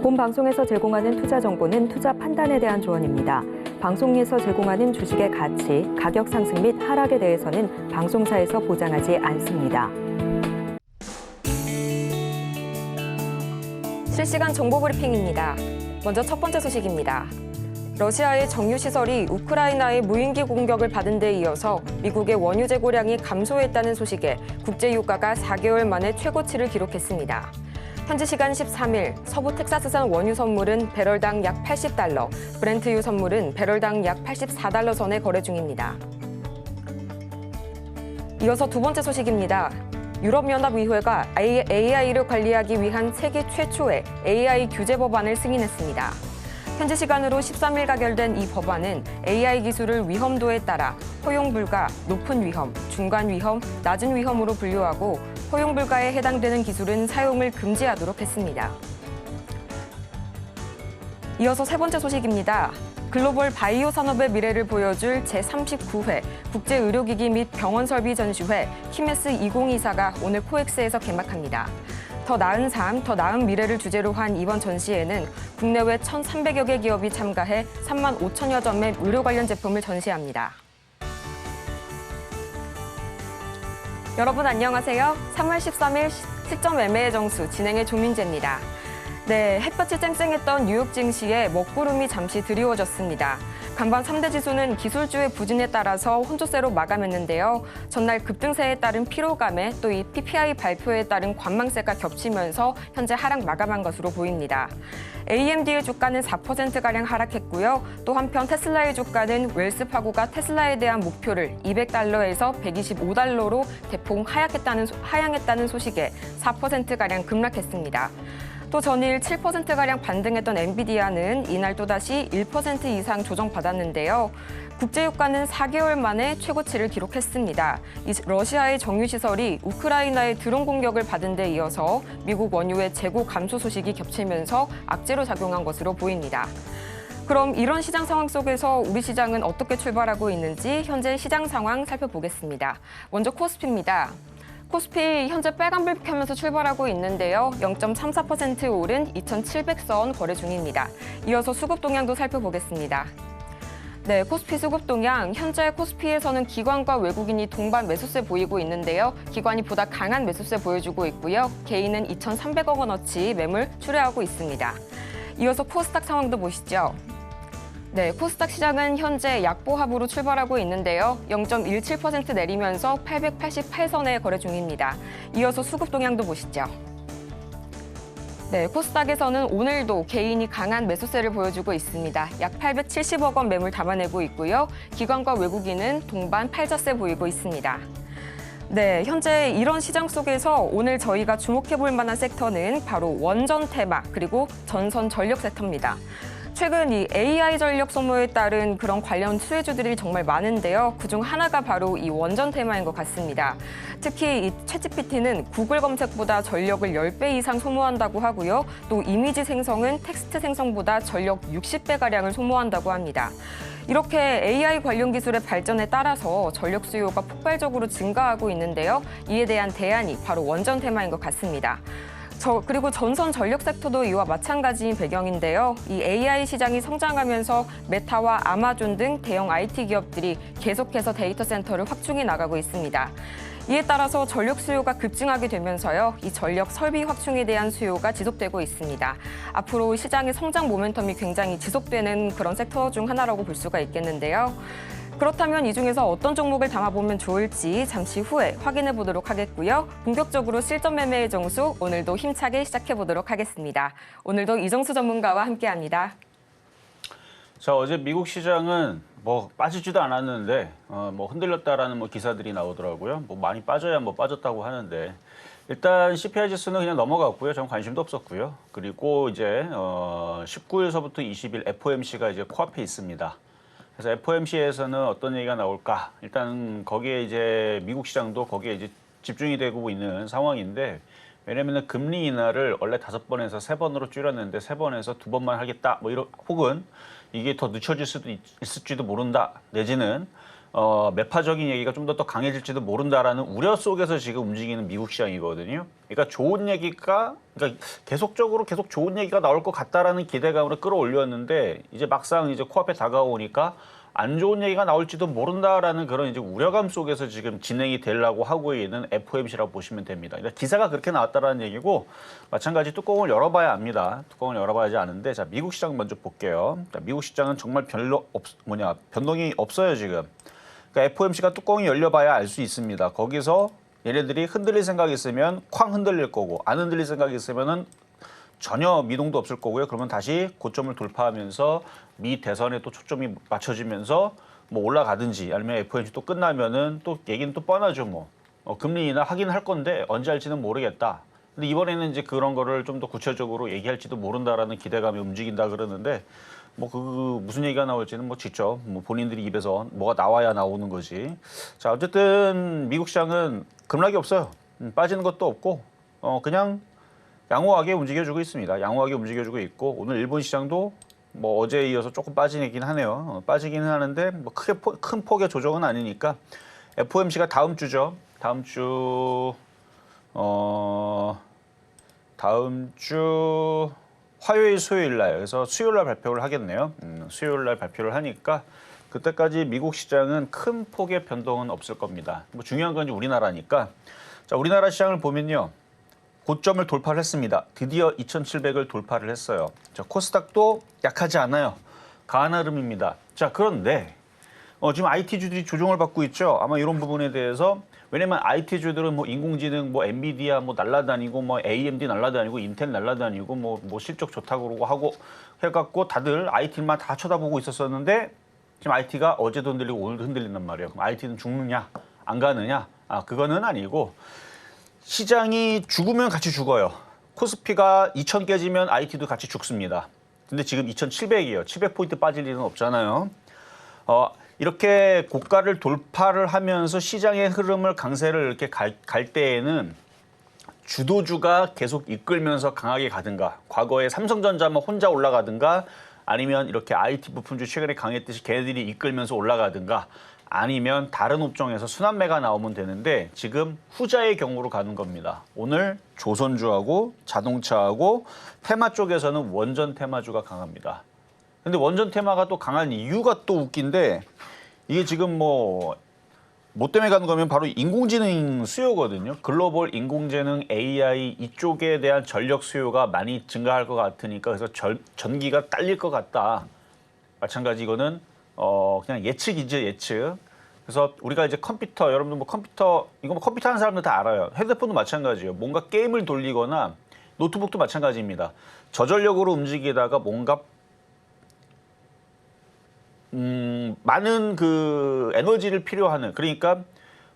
본 방송에서 제공하는 투자 정보는 투자 판단에 대한 조언입니다. 방송에서 제공하는 주식의 가치, 가격 상승 및 하락에 대해서는 방송사에서 보장하지 않습니다. 실시간 정보 브리핑입니다. 먼저 첫 번째 소식입니다. 러시아의 정유시설이 우크라이나의 무인기 공격을 받은 데 이어서 미국의 원유 재고량이 감소했다는 소식에 국제유가가 4개월 만에 최고치를 기록했습니다. 현지 시간 13일 서부 텍사스산 원유 선물은 배럴당 약 80달러, 브렌트유 선물은 배럴당 약 84달러 선에 거래 중입니다. 이어서 두 번째 소식입니다. 유럽연합의회가 AI를 관리하기 위한 세계 최초의 AI 규제 법안을 승인했습니다. 현지 시간으로 13일 가결된 이 법안은 AI 기술을 위험도에 따라 허용 불가, 높은 위험, 중간 위험, 낮은 위험으로 분류하고 허용 불가에 해당되는 기술은 사용을 금지하도록 했습니다. 이어서 세 번째 소식입니다. 글로벌 바이오 산업의 미래를 보여줄 제39회 국제의료기기 및 병원 설비 전시회 키메스 2024가 오늘 코엑스에서 개막합니다. 더 나은 삶, 더 나은 미래를 주제로 한 이번 전시회는 국내외 1,300여 개 기업이 참가해 3만 5천여 점의 의료 관련 제품을 전시합니다. 여러분 안녕하세요. 3월 13일 시점 매매의 정수 진행의 조민재입니다. 네, 햇볕이 쨍쨍했던 뉴욕 증시에 먹구름이 잠시 드리워졌습니다. 간밤 3대 지수는 기술주의 부진에 따라서 혼조세로 마감했는데요. 전날 급등세에 따른 피로감에 또 이 PPI 발표에 따른 관망세가 겹치면서 현재 하락 마감한 것으로 보입니다. AMD의 주가는 4%가량 하락했고요. 또 한편 테슬라의 주가는 웰스파고가 테슬라에 대한 목표를 200달러에서 125달러로 대폭 하향했다는 소식에 4%가량 급락했습니다. 또 전일 7%가량 반등했던 엔비디아는 이날 또다시 1% 이상 조정받았는데요. 국제유가는 4개월 만에 최고치를 기록했습니다. 러시아의 정유시설이 우크라이나의 드론 공격을 받은 데 이어서 미국 원유의 재고 감소 소식이 겹치면서 악재로 작용한 것으로 보입니다. 그럼 이런 시장 상황 속에서 우리 시장은 어떻게 출발하고 있는지 현재 시장 상황 살펴보겠습니다. 먼저 코스피입니다. 코스피 현재 빨간불 켜면서 출발하고 있는데요. 0.34% 오른 2,700선 거래 중입니다. 이어서 수급 동향도 살펴보겠습니다. 네, 코스피 수급 동향. 현재 코스피에서는 기관과 외국인이 동반 매수세 보이고 있는데요. 기관이 보다 강한 매수세 보여주고 있고요. 개인은 2,300억 원어치 매물 출회하고 있습니다. 이어서 코스닥 상황도 보시죠. 네, 코스닥 시장은 현재 약보합으로 출발하고 있는데요. 0.17% 내리면서 888선에 거래 중입니다. 이어서 수급 동향도 보시죠. 네, 코스닥에서는 오늘도 개인이 강한 매수세를 보여주고 있습니다. 약 870억 원 매물 담아내고 있고요. 기관과 외국인은 동반 팔자세 보이고 있습니다. 네, 현재 이런 시장 속에서 오늘 저희가 주목해볼 만한 섹터는 바로 원전 테마 그리고 전선 전력 섹터입니다. 최근 이 AI 전력 소모에 따른 그런 관련 수혜주들이 정말 많은데요. 그중 하나가 바로 이 원전 테마인 것 같습니다. 특히 이 챗GPT는 구글 검색보다 전력을 10배 이상 소모한다고 하고요. 또 이미지 생성은 텍스트 생성보다 전력 60배가량을 소모한다고 합니다. 이렇게 AI 관련 기술의 발전에 따라서 전력 수요가 폭발적으로 증가하고 있는데요. 이에 대한 대안이 바로 원전 테마인 것 같습니다. 그리고 전선 전력 섹터도 이와 마찬가지인 배경인데요. 이 AI 시장이 성장하면서 메타와 아마존 등 대형 IT 기업들이 계속해서 데이터 센터를 확충해 나가고 있습니다. 이에 따라서 전력 수요가 급증하게 되면서요. 이 전력 설비 확충에 대한 수요가 지속되고 있습니다. 앞으로 시장의 성장 모멘텀이 굉장히 지속되는 그런 섹터 중 하나라고 볼 수가 있겠는데요. 그렇다면 이 중에서 어떤 종목을 담아보면 좋을지 잠시 후에 확인해 보도록 하겠고요. 본격적으로 실전 매매의 정수 오늘도 힘차게 시작해 보도록 하겠습니다. 오늘도 이정수 전문가와 함께합니다. 자, 어제 미국 시장은 뭐 빠지지도 않았는데 뭐 흔들렸다라는 기사들이 나오더라고요. 뭐 많이 빠져야 뭐 빠졌다고 하는데 일단 CPI 지수는 그냥 넘어갔고요. 전 관심도 없었고요. 그리고 이제 19일서부터 20일 FOMC가 이제 코앞에 있습니다. 그래서 FOMC에서는 어떤 얘기가 나올까? 일단 거기에 이제 미국 시장도 거기에 이제 집중이 되고 있는 상황인데 왜냐면은 금리 인하를 원래 5번에서 3번으로 줄였는데 3번에서 2번만 하겠다. 뭐 이런 혹은 이게 더 늦춰질 수도 있을지도 모른다. 내지는 매파적인 얘기가 좀 더 강해질지도 모른다라는 우려 속에서 지금 움직이는 미국 시장이거든요. 그러니까 좋은 얘기가 그러니까 계속적으로 계속 좋은 얘기가 나올 것 같다라는 기대감으로 끌어올렸는데 이제 막상 이제 코앞에 다가오니까 안 좋은 얘기가 나올지도 모른다라는 그런 이제 우려감 속에서 지금 진행이 되려고 하고 있는 FOMC라고 보시면 됩니다. 그러니까 기사가 그렇게 나왔다라는 얘기고 마찬가지 뚜껑을 열어봐야 압니다. 뚜껑을 열어봐야지 아는데 자 미국 시장 먼저 볼게요. 자, 미국 시장은 정말 변동이 없어요 지금. 그러니까 FOMC가 뚜껑이 열려봐야 알 수 있습니다. 거기서 얘네들이 흔들릴 생각이 있으면 쾅 흔들릴 거고 안 흔들릴 생각이 있으면은 전혀 미동도 없을 거고요. 그러면 다시 고점을 돌파하면서 미 대선에 또 초점이 맞춰지면서 뭐 올라가든지 아니면 FOMC 또 끝나면은 또 얘기는 또 뻔하죠 뭐. 금리 인하 하긴 할 건데 언제 할지는 모르겠다. 근데 이번에는 이제 그런 거를 좀 더 구체적으로 얘기할지도 모른다라는 기대감이 움직인다 그러는데 뭐 그 무슨 얘기가 나올지는 뭐 직접 뭐 본인들이 입에서 뭐가 나와야 나오는 거지. 자 어쨌든 미국 시장은 급락이 없어요. 빠지는 것도 없고 그냥 양호하게 움직여주고 있습니다. 양호하게 움직여주고 있고 오늘 일본 시장도 뭐 어제에 이어서 조금 빠지긴 하네요. 빠지기는 하는데 뭐 크게 큰 폭의 조정은 아니니까 FOMC가 다음 주죠. 다음 주 화요일 수요일 날 그래서 수요일 날 발표를 하겠네요. 수요일 날 발표를 하니까 그때까지 미국 시장은 큰 폭의 변동은 없을 겁니다. 뭐 중요한 건 이제 우리나라니까 자 우리나라 시장을 보면요. 고점을 돌파를 했습니다. 드디어 2,700을 돌파를 했어요. 자, 코스닥도 약하지 않아요. 강한 흐름입니다. 자, 그런데 지금 IT주들이 조정을 받고 있죠. 아마 이런 부분에 대해서 왜냐면 IT주들은 뭐 인공지능, 뭐 엔비디아 뭐 날라다니고 뭐 AMD 날라다니고 인텔 날라다니고 뭐 실적 좋다고 그러고 하고 해갖고 다들 IT만 다 쳐다보고 있었었는데 지금 IT가 어제도 흔들리고 오늘도 흔들린단 말이에요. 그럼 IT는 죽느냐? 안 가느냐? 그거는 아니고 시장이 죽으면 같이 죽어요. 코스피가 2,000 깨지면 IT도 같이 죽습니다. 근데 지금 2,700이에요. 700포인트 빠질 일은 없잖아요. 이렇게 고가를 돌파를 하면서 시장의 흐름을 강세를 이렇게 갈 때에는 주도주가 계속 이끌면서 강하게 가든가 과거에 삼성전자만 혼자 올라가든가 아니면 이렇게 IT 부품주 최근에 강했듯이 걔네들이 이끌면서 올라가든가 아니면 다른 업종에서 순환매가 나오면 되는데 지금 후자의 경우로 가는 겁니다. 오늘 조선주하고 자동차하고 테마 쪽에서는 원전 테마주가 강합니다. 근데 원전 테마가 또 강한 이유가 또 웃긴데 이게 지금 뭐 때문에 가는 거면 바로 인공지능 수요거든요. 글로벌 인공지능 AI 이쪽에 대한 전력 수요가 많이 증가할 것 같으니까 그래서 전기가 딸릴 것 같다. 마찬가지 이거는 그냥 예측이죠, 예측. 그래서 우리가 이제 컴퓨터, 여러분들 뭐 컴퓨터, 이거 뭐 컴퓨터 하는 사람들 다 알아요. 핸드폰도 마찬가지예요. 뭔가 게임을 돌리거나 노트북도 마찬가지입니다. 저전력으로 움직이다가 뭔가 많은 그 에너지를 필요하는 그러니까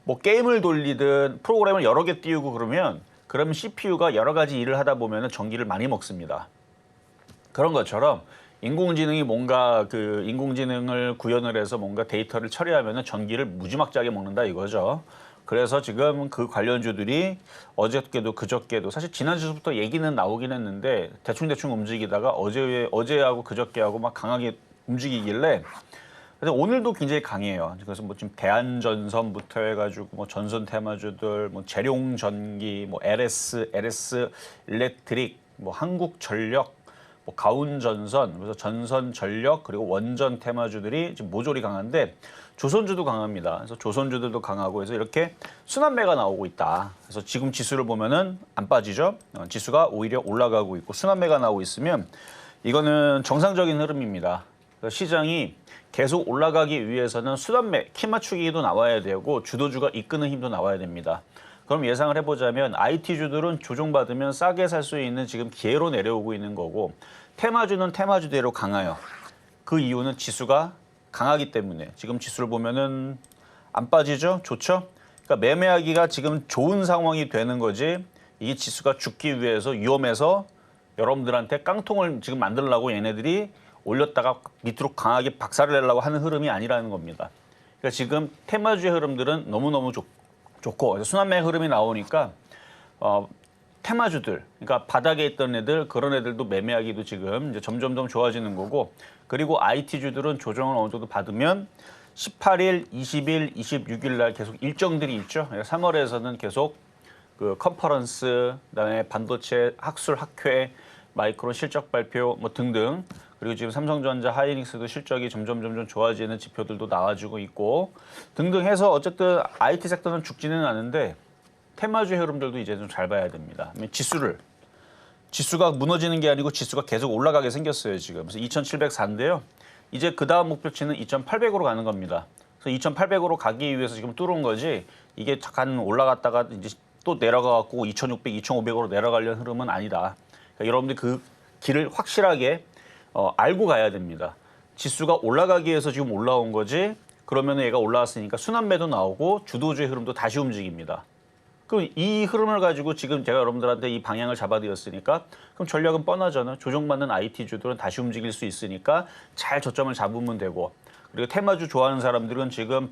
뭐 게임을 돌리든 프로그램을 여러 개 띄우고 그러면 CPU가 여러 가지 일을 하다 보면 전기를 많이 먹습니다. 그런 것처럼 인공지능이 뭔가 그 인공지능을 구현을 해서 뭔가 데이터를 처리하면 전기를 무지막지하게 먹는다 이거죠. 그래서 지금 그 관련주들이 어저께도 그저께도 사실 지난주부터 얘기는 나오긴 했는데 대충 움직이다가 어제하고 그저께하고 막 강하게 움직이길래 그래서 오늘도 굉장히 강해요. 그래서 뭐 지금 대한전선부터 해가지고 뭐 전선 테마주들, 뭐 재룡전기, 뭐 LS 일렉트릭, 뭐 한국전력, 뭐 가운전선, 그래서 전선전력 그리고 원전 테마주들이 지금 모조리 강한데 조선주도 강합니다. 그래서 조선주들도 강하고 해서 이렇게 순환매가 나오고 있다. 그래서 지금 지수를 보면은 안 빠지죠. 지수가 오히려 올라가고 있고 순환매가 나오고 있으면 이거는 정상적인 흐름입니다. 시장이 계속 올라가기 위해서는 순환매, 키 맞추기도 나와야 되고 주도주가 이끄는 힘도 나와야 됩니다. 그럼 예상을 해보자면 IT주들은 조정받으면 싸게 살 수 있는 지금 기회로 내려오고 있는 거고 테마주는 테마주대로 강해요. 그 이유는 지수가 강하기 때문에 지금 지수를 보면은 안 빠지죠? 좋죠? 그러니까 매매하기가 지금 좋은 상황이 되는 거지 이 지수가 죽기 위해서 위험해서 여러분들한테 깡통을 지금 만들려고 얘네들이 올렸다가 밑으로 강하게 박살을 내려고 하는 흐름이 아니라는 겁니다. 그러니까 지금 테마주의 흐름들은 너무너무 좋고 순환매 흐름이 나오니까 테마주들, 그러니까 바닥에 있던 애들 그런 애들도 매매하기도 지금 이제 점점 좋아지는 거고 그리고 IT주들은 조정을 어느 정도 받으면 18일, 20일, 26일 날 계속 일정들이 있죠. 3월에서는 계속 그 컨퍼런스, 그다음에 반도체 학술 학회, 마이크론 실적 발표 뭐 등등. 그리고 지금 삼성전자, 하이닉스도 실적이 점점 좋아지는 지표들도 나와주고 있고 등등 해서 어쨌든 IT 섹터는 죽지는 않은데 테마주의 흐름들도 이제 좀 잘 봐야 됩니다. 지수가 무너지는 게 아니고 지수가 계속 올라가게 생겼어요, 지금. 그래서 2,704인데요. 이제 그 다음 목표치는 2,800으로 가는 겁니다. 그래서 2,800으로 가기 위해서 지금 뚫은 거지 이게 잠깐 올라갔다가 이제 또 내려가고 2,600, 2,500으로 내려가려는 흐름은 아니다. 그러니까 여러분들 그 길을 확실하게 알고 가야 됩니다. 지수가 올라가기 위해서 지금 올라온 거지 그러면 얘가 올라왔으니까 순환매도 나오고 주도주의 흐름도 다시 움직입니다. 그럼 이 흐름을 가지고 지금 제가 여러분들한테 이 방향을 잡아드렸으니까 그럼 전략은 뻔하잖아요. 조정받는 IT주들은 다시 움직일 수 있으니까 잘 저점을 잡으면 되고 그리고 테마주 좋아하는 사람들은 지금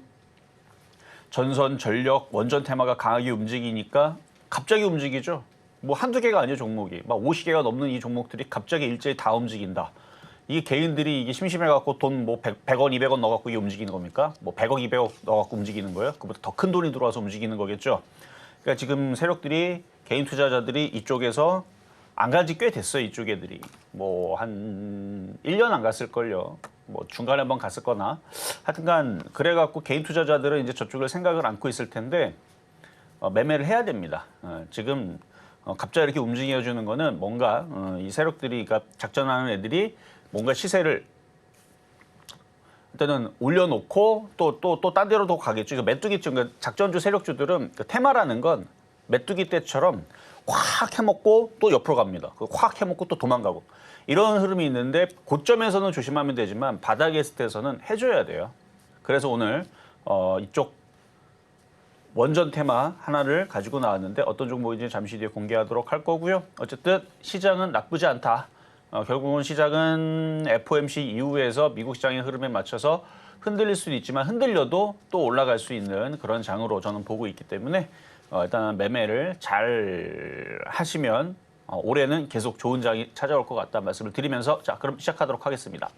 전선, 전력, 원전 테마가 강하게 움직이니까 갑자기 움직이죠. 뭐 한두 개가 아니에요, 종목이. 막 50개가 넘는 이 종목들이 갑자기 일제히 다 움직인다. 이게 개인들이 이게 심심해갖고 돈 뭐 100원, 200원 넣어갖고 이게 움직이는 겁니까? 뭐 100억, 200억 넣어갖고 움직이는 거예요? 그보다 더 큰 돈이 들어와서 움직이는 거겠죠? 그러니까 지금 세력들이, 개인 투자자들이 이쪽에서 안 간 지 꽤 됐어요, 이쪽 애들이. 뭐 한 1년 안 갔을걸요. 뭐 중간에 한번 갔을 거나. 하여튼간 그래갖고 개인 투자자들은 이제 저쪽을 생각을 안고 있을 텐데 매매를 해야 됩니다. 지금 갑자기 이렇게 움직여주는 거는 뭔가 이 세력들이, 그러니까 작전하는 애들이 뭔가 시세를 일단은 올려놓고 또 딴 데로 더 가겠죠. 그러니까 메뚜기쯤, 그러니까 작전주 세력주들은 그 테마라는 건 메뚜기 떼처럼 확 해먹고 또 옆으로 갑니다. 확 해먹고 또 도망가고 이런 흐름이 있는데 고점에서는 조심하면 되지만 바닥에 있을 때서는 해줘야 돼요. 그래서 오늘 이쪽 원전 테마 하나를 가지고 나왔는데 어떤 종목인지 잠시 뒤에 공개하도록 할 거고요. 어쨌든 시장은 나쁘지 않다. 결국은 시장은 FOMC 이후에서 미국 시장의 흐름에 맞춰서 흔들릴 수도 있지만 흔들려도 또 올라갈 수 있는 그런 장으로 저는 보고 있기 때문에 일단 매매를 잘 하시면 올해는 계속 좋은 장이 찾아올 것 같다 말씀을 드리면서 자, 그럼 시작하도록 하겠습니다.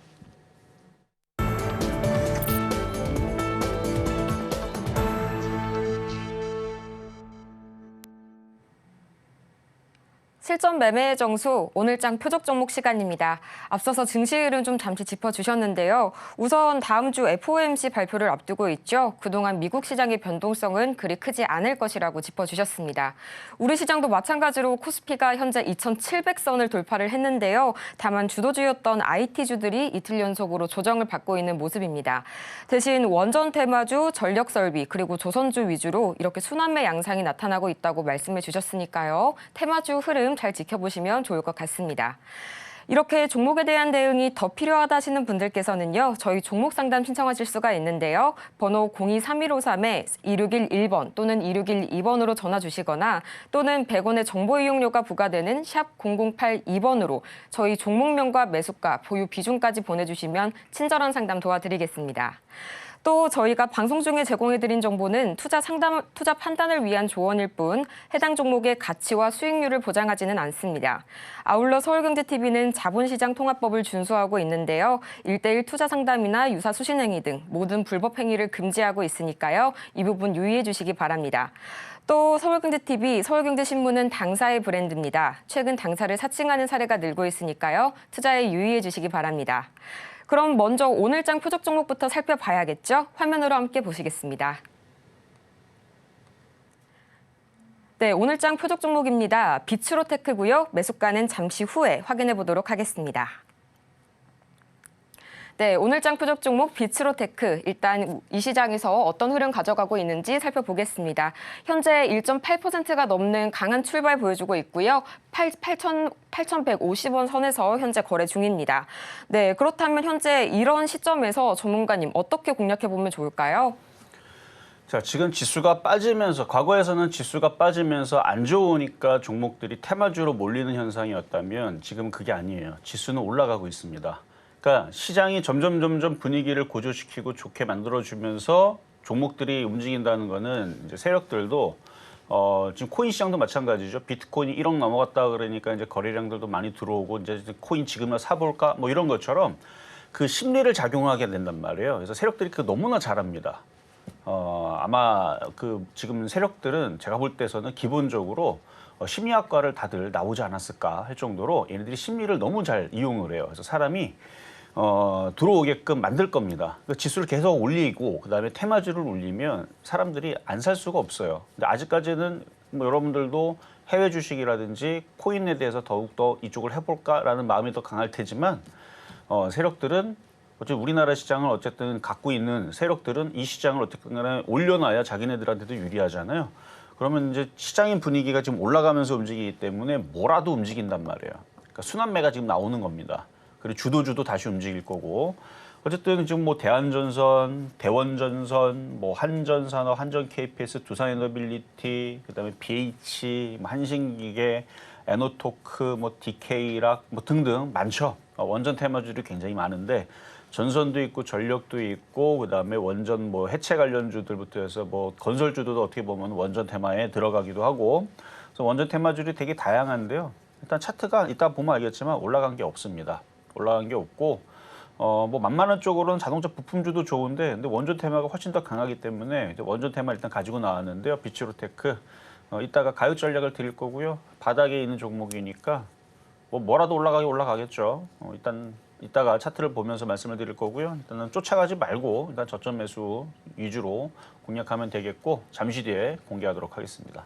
실전 매매의 정수, 오늘장 표적 종목 시간입니다. 앞서서 증시 흐름 좀 잠시 짚어주셨는데요. 우선 다음 주 FOMC 발표를 앞두고 있죠. 그동안 미국 시장의 변동성은 그리 크지 않을 것이라고 짚어주셨습니다. 우리 시장도 마찬가지로 코스피가 현재 2,700선을 돌파를 했는데요. 다만 주도주였던 IT주들이 이틀 연속으로 조정을 받고 있는 모습입니다. 대신 원전 테마주, 전력 설비, 그리고 조선주 위주로 이렇게 순환매 양상이 나타나고 있다고 말씀해 주셨으니까요. 테마주 흐름 잘 지켜보시면 좋을 것 같습니다. 이렇게 종목에 대한 대응이 더 필요하다 하시는 분들께서는요. 저희 종목 상담 신청하실 수가 있는데요. 번호 02-315-2611번 또는 2612번으로 전화 주시거나 또는 100원의 정보 이용료가 부과되는 샵 0082번으로 저희 종목명과 매수가, 보유 비중까지 보내주시면 친절한 상담 도와드리겠습니다. 또 저희가 방송 중에 제공해드린 정보는 투자 판단을 위한 조언일 뿐 해당 종목의 가치와 수익률을 보장하지는 않습니다. 아울러 서울경제TV는 자본시장 통합법을 준수하고 있는데요. 1:1 투자 상담이나 유사 수신행위 등 모든 불법 행위를 금지하고 있으니까요. 이 부분 유의해 주시기 바랍니다. 또 서울경제TV, 서울경제신문은 당사의 브랜드입니다. 최근 당사를 사칭하는 사례가 늘고 있으니까요. 투자에 유의해 주시기 바랍니다. 그럼 먼저 오늘장 표적 종목부터 살펴봐야겠죠? 화면으로 함께 보시겠습니다. 네, 오늘장 표적 종목입니다. 비츠로테크고요. 매수가는 잠시 후에 확인해 보도록 하겠습니다. 네, 오늘장 표적 종목 비츠로테크. 일단 이 시장에서 어떤 흐름 가져가고 있는지 살펴보겠습니다. 현재 1.8%가 넘는 강한 출발 보여주고 있고요. 8,150원 선에서 현재 거래 중입니다. 네, 그렇다면 현재 이런 시점에서 전문가님 어떻게 공략해보면 좋을까요? 자, 지금 지수가 빠지면서, 과거에서는 지수가 빠지면서 안 좋으니까 종목들이 테마주로 몰리는 현상이었다면 지금은 그게 아니에요. 지수는 올라가고 있습니다. 그러니까 시장이 점점 분위기를 고조시키고 좋게 만들어주면서 종목들이 움직인다는 거는 이제 세력들도 지금 코인 시장도 마찬가지죠. 비트코인이 1억 넘어갔다 그러니까 이제 거래량들도 많이 들어오고 이제 코인 지금은 사볼까 뭐 이런 것처럼 그 심리를 작용하게 된단 말이에요. 그래서 세력들이 그 너무나 잘합니다. 아마 그 지금 세력들은 제가 볼 때서는 기본적으로 심리학과를 다들 나오지 않았을까 할 정도로 얘네들이 심리를 너무 잘 이용을 해요. 그래서 사람이 들어오게끔 만들 겁니다. 그 지수를 계속 올리고 그다음에 테마주를 올리면 사람들이 안 살 수가 없어요. 근데 아직까지는 뭐 여러분들도 해외 주식이라든지 코인에 대해서 더욱더 이쪽을 해볼까라는 마음이 더 강할 테지만 세력들은 어쨌든 우리나라 시장을 어쨌든 갖고 있는 세력들은 이 시장을 어쨌든 간에 올려놔야 자기네들한테도 유리하잖아요. 그러면 이제 시장의 분위기가 지금 올라가면서 움직이기 때문에 뭐라도 움직인단 말이에요. 그러니까 순환매가 지금 나오는 겁니다. 그리고 주도주도 다시 움직일 거고 어쨌든 지금 뭐 대한전선, 대원전선, 뭐 한전산업, 한전 KPS, 두산에너빌리티, 그다음에 BH, 한신기계, 에너토크, 뭐 DK락 뭐 등등 많죠. 원전 테마주들이 굉장히 많은데 전선도 있고 전력도 있고 그다음에 원전 뭐 해체 관련주들부터 해서 뭐 건설주도 어떻게 보면 원전 테마에 들어가기도 하고 그래서 원전 테마주들이 되게 다양한데요. 일단 차트가 이따 보면 알겠지만 올라간 게 없습니다. 올라간 게 없고 뭐 만만한 쪽으로는 자동차 부품주도 좋은데 근데 원전 테마가 훨씬 더 강하기 때문에 원전 테마 일단 가지고 나왔는데요. 비츠로테크 이따가 가격 전략을 드릴 거고요. 바닥에 있는 종목이니까 뭐라도 올라가겠죠. 일단 이따가 차트를 보면서 말씀을 드릴 거고요. 일단은 쫓아가지 말고 일단 저점 매수 위주로 공략하면 되겠고 잠시 뒤에 공개하도록 하겠습니다.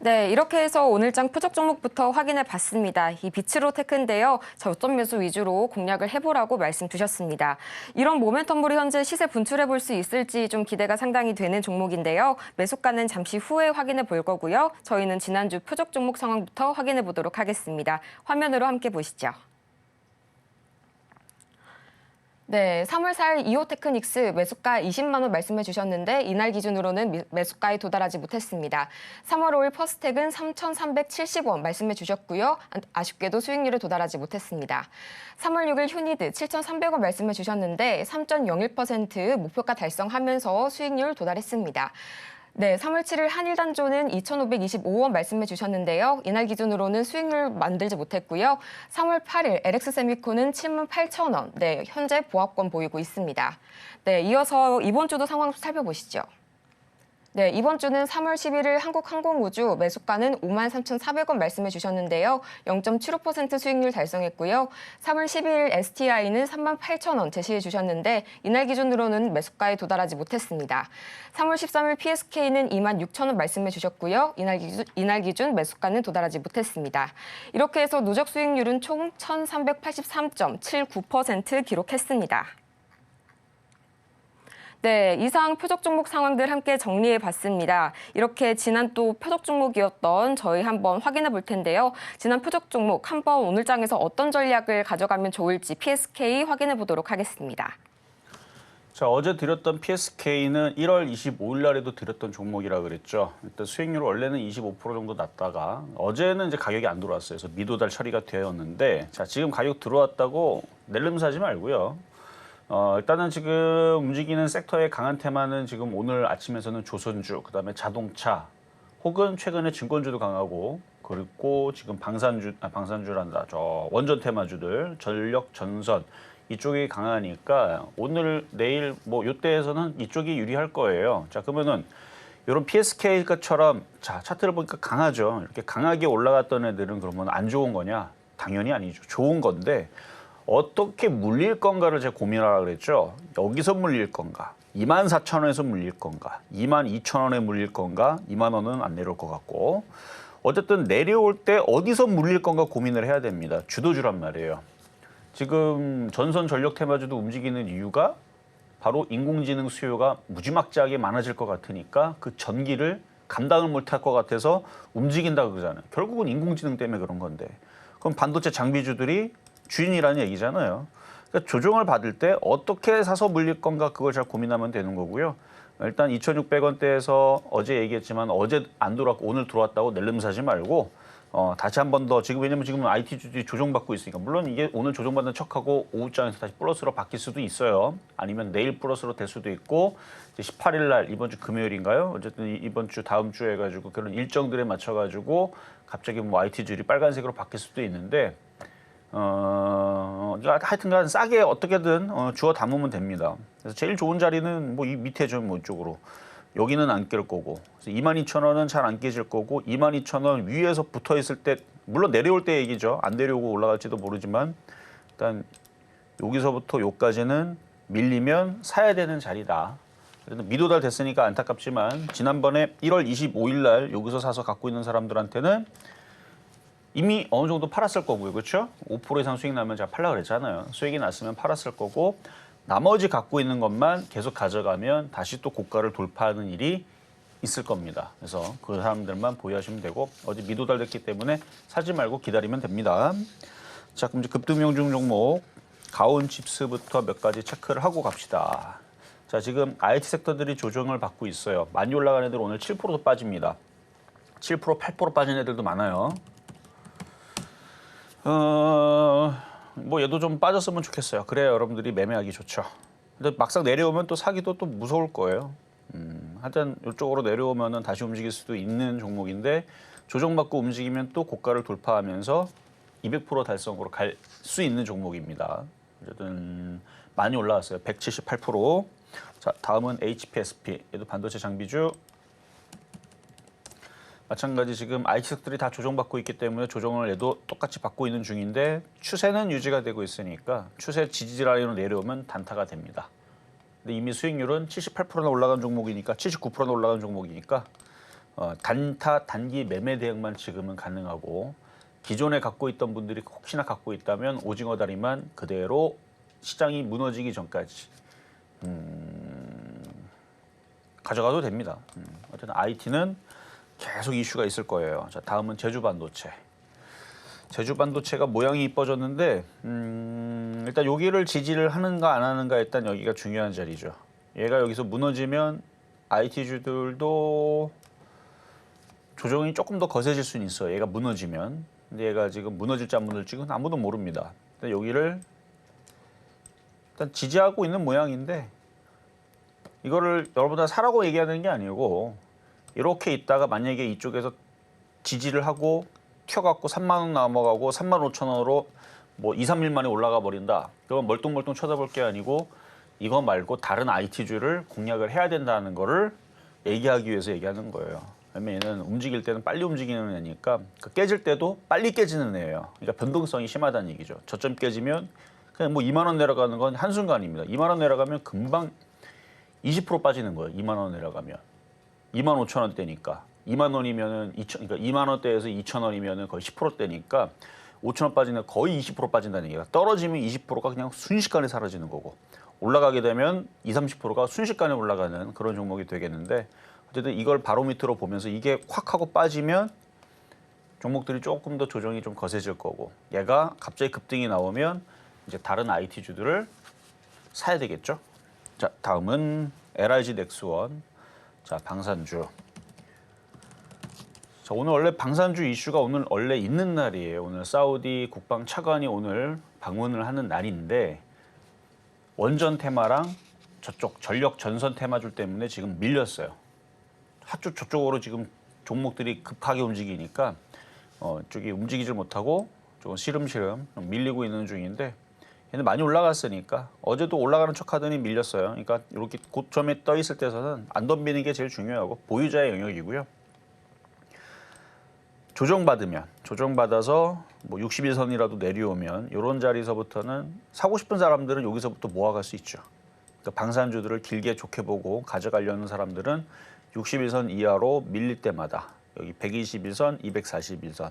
네, 이렇게 해서 오늘장 표적 종목부터 확인해 봤습니다. 이 비츠로테크인데요. 저점 매수 위주로 공략을 해보라고 말씀 주셨습니다. 이런 모멘텀으로 현재 시세 분출해 볼 수 있을지 좀 기대가 상당히 되는 종목인데요. 매수가는 잠시 후에 확인해 볼 거고요. 저희는 지난주 표적 종목 상황부터 확인해 보도록 하겠습니다. 화면으로 함께 보시죠. 네, 3월 4일 이오테크닉스 매수가 20만 원 말씀해 주셨는데 이날 기준으로는 매수가에 도달하지 못했습니다. 3월 5일 퍼스텍은 3,370원 말씀해 주셨고요. 아쉽게도 수익률에 도달하지 못했습니다. 3월 6일 휴니드 7,300원 말씀해 주셨는데 3.01% 목표가 달성하면서 수익률 도달했습니다. 네, 3월 7일 한일단조는 2,525원 말씀해 주셨는데요. 이날 기준으로는 수익률 만들지 못했고요. 3월 8일 LX세미코는 78,000원. 네, 현재 보합권 보이고 있습니다. 네, 이어서 이번 주도 상황 살펴보시죠. 네, 이번 주는 3월 11일 한국항공우주 매수가는 53,400원 말씀해 주셨는데요. 0.75% 수익률 달성했고요. 3월 12일 STI는 38,000원 제시해 주셨는데 이날 기준으로는 매수가에 도달하지 못했습니다. 3월 13일 PSK는 26,000원 말씀해 주셨고요. 이날 기준 매수가는 도달하지 못했습니다. 이렇게 해서 누적 수익률은 총 1,383.79% 기록했습니다. 네, 이상 표적 종목 상황들 함께 정리해 봤습니다. 이렇게 지난 또 표적 종목이었던 저희 한번 확인해 볼 텐데요. 지난 표적 종목 한번 오늘 장에서 어떤 전략을 가져가면 좋을지 PSK 확인해 보도록 하겠습니다. 자, 어제 드렸던 PSK는 1월 25일 날에도 드렸던 종목이라 그랬죠. 일단 수익률 원래는 25% 정도 났다가 어제는 이제 가격이 안 들어왔어요. 그래서 미도달 처리가 되었는데 자, 지금 가격 들어왔다고 낼름 사지 말고요. 일단은 지금 움직이는 섹터의 강한 테마는 지금 오늘 아침에서는 조선주, 그다음에 자동차, 혹은 최근에 증권주도 강하고 그리고 지금 방산주란다. 저 원전 테마주들, 전력, 전선 이쪽이 강하니까 오늘 내일 뭐 이때에서는 이쪽이 유리할 거예요. 자, 그러면은 이런 PSK처럼 자, 차트를 보니까 강하죠. 이렇게 강하게 올라갔던 애들은 그러면 안 좋은 거냐? 당연히 아니죠. 좋은 건데 어떻게 물릴 건가를 제가 고민하라 그랬죠. 여기서 물릴 건가? 24,000원에서 물릴 건가? 22,000원에 물릴 건가? 2만 원은 안 내려올 것 같고 어쨌든 내려올 때 어디서 물릴 건가 고민을 해야 됩니다. 주도주란 말이에요. 지금 전선 전력 테마주도 움직이는 이유가 바로 인공지능 수요가 무지막지하게 많아질 것 같으니까 그 전기를 감당을 못할 것 같아서 움직인다고 그러잖아요. 결국은 인공지능 때문에 그런 건데 그럼 반도체 장비주들이 주인이라는 얘기잖아요. 그러니까 조정을 받을 때 어떻게 사서 물릴 건가 그걸 잘 고민하면 되는 거고요. 일단 2,600원대에서 어제 얘기했지만 어제 안 들어왔고 오늘 들어왔다고 낼름 사지 말고 다시 한 번 더 지금 왜냐면 지금 IT주들이 조정받고 있으니까 물론 이게 오늘 조정받는 척하고 오후장에서 다시 플러스로 바뀔 수도 있어요. 아니면 내일 플러스로 될 수도 있고 이제 18일 날 이번 주 금요일인가요? 어쨌든 이번 주 다음 주에 해가지고 그런 일정들에 맞춰가지고 갑자기 뭐 IT주들이 빨간색으로 바뀔 수도 있는데 그러니까 하여튼간 싸게 어떻게든 주워 담으면 됩니다. 그래서 제일 좋은 자리는 뭐 이 밑에죠, 뭐 이쪽으로. 여기는 안 깰 거고, 22,000원은 잘 안 깨질 거고, 22,000원 위에서 붙어 있을 때, 물론 내려올 때 얘기죠. 안 내려오고 올라갈지도 모르지만 일단 여기서부터 여기까지는 밀리면 사야 되는 자리다. 그래도 미도달 됐으니까 안타깝지만 지난번에 1월 25일 날 여기서 사서 갖고 있는 사람들한테는 이미 어느 정도 팔았을 거고요. 그렇죠? 5% 이상 수익 나면 제가 팔라 그랬잖아요. 수익이 났으면 팔았을 거고, 나머지 갖고 있는 것만 계속 가져가면 다시 또 고가를 돌파하는 일이 있을 겁니다. 그래서 그 사람들만 보유하시면 되고, 어제 미도달 됐기 때문에 사지 말고 기다리면 됩니다. 자, 그럼 이제 급등명중 종목 가온칩스부터 몇 가지 체크를 하고 갑시다. 자, 지금 IT 섹터들이 조정을 받고 있어요. 많이 올라간 애들 오늘 7%도 빠집니다. 7%, 8% 빠진 애들도 많아요. 뭐 얘도 좀 빠졌으면 좋겠어요. 그래야 여러분들이 매매하기 좋죠. 근데 막상 내려오면 또 사기도 또 무서울 거예요. 하여튼 이쪽으로 내려오면은 다시 움직일 수도 있는 종목인데, 조정받고 움직이면 또 고가를 돌파하면서 200% 달성으로 갈 수 있는 종목입니다. 어쨌든 많이 올라왔어요. 178%. 자, 다음은 HPSP. 얘도 반도체 장비주. 마찬가지 지금 ITsek들이 다 조정받고 있기 때문에 조정을 얘도 똑같이 받고 있는 중인데, 추세는 유지가 되고 있으니까 추세 지지 라인으로 내려오면 단타가 됩니다. 근데 이미 수익률은 78%나 올라간 종목이니까, 79%나 올라간 종목이니까 단타 단기 매매 대응만 지금은 가능하고, 기존에 갖고 있던 분들이 혹시나 갖고 있다면 오징어 다리만 그대로 시장이 무너지기 전까지 가져가도 됩니다. 어쨌든 IT는 계속 이슈가 있을 거예요. 자, 다음은 제주반도체. 제주반도체가 모양이 이뻐졌는데 일단 여기를 지지를 하는가 안 하는가, 일단 여기가 중요한 자리죠. 얘가 여기서 무너지면 IT주들도 조정이 조금 더 거세질 수는 있어요. 얘가 무너지면. 근데 얘가 지금 무너질지 안 무너질지는 아무도 모릅니다. 근데 여기를 일단 지지하고 있는 모양인데, 이거를 여러분들 사라고 얘기하는 게 아니고, 이렇게 있다가 만약에 이쪽에서 지지를 하고 튀어갖고 3만 원 넘어가고 35,000원으로 뭐 2, 3일 만에 올라가 버린다. 그건 멀뚱멀뚱 쳐다볼 게 아니고, 이거 말고 다른 IT주를 공략을 해야 된다는 거를 얘기하기 위해서 얘기하는 거예요. 왜냐면 얘는 움직일 때는 빨리 움직이는 애니까, 깨질 때도 빨리 깨지는 애예요. 그러니까 변동성이 심하다는 얘기죠. 저점 깨지면 그냥 뭐 2만 원 내려가는 건 한순간입니다. 2만 원 내려가면 금방 20% 빠지는 거예요. 2만 원 내려가면. 25,000원대니까 2만 원이면은 그러니까 2만 원대에서 2,000원이면은 거의 10%대니까 5,000원 빠지면 거의 20% 빠진다는 얘기가, 떨어지면 20%가 그냥 순식간에 사라지는 거고, 올라가게 되면 20, 30%가 순식간에 올라가는 그런 종목이 되겠는데, 어쨌든 이걸 바로미터로 보면서 이게 확 하고 빠지면 종목들이 조금 더 조정이 좀 거세질 거고, 얘가 갑자기 급등이 나오면 이제 다른 IT주들을 사야 되겠죠. 자, 다음은 LIG 넥스원. 자, 방산주. 자, 오늘 원래 방산주 이슈가 오늘 원래 있는 날이에요. 오늘 사우디 국방 차관이 오늘 방문을 하는 날인데, 원전 테마랑 저쪽 전력 전선 테마주 때문에 지금 밀렸어요. 한쪽 저쪽으로 지금 종목들이 급하게 움직이니까 쪽이 움직이질 못하고 조금 시름시름 밀리고 있는 중인데, 얘는 많이 올라갔으니까 어제도 올라가는 척하더니 밀렸어요. 그러니까 이렇게 고점에 떠 있을 때서는 안 덤비는 게 제일 중요하고 보유자의 영역이고요. 조정받아서 뭐 61선이라도 내려오면 이런 자리서부터는 사고 싶은 사람들은 여기서부터 모아갈 수 있죠. 그러니까 방산주들을 길게 좋게 보고 가져가려는 사람들은 61선 이하로 밀릴 때마다, 여기 121선, 241선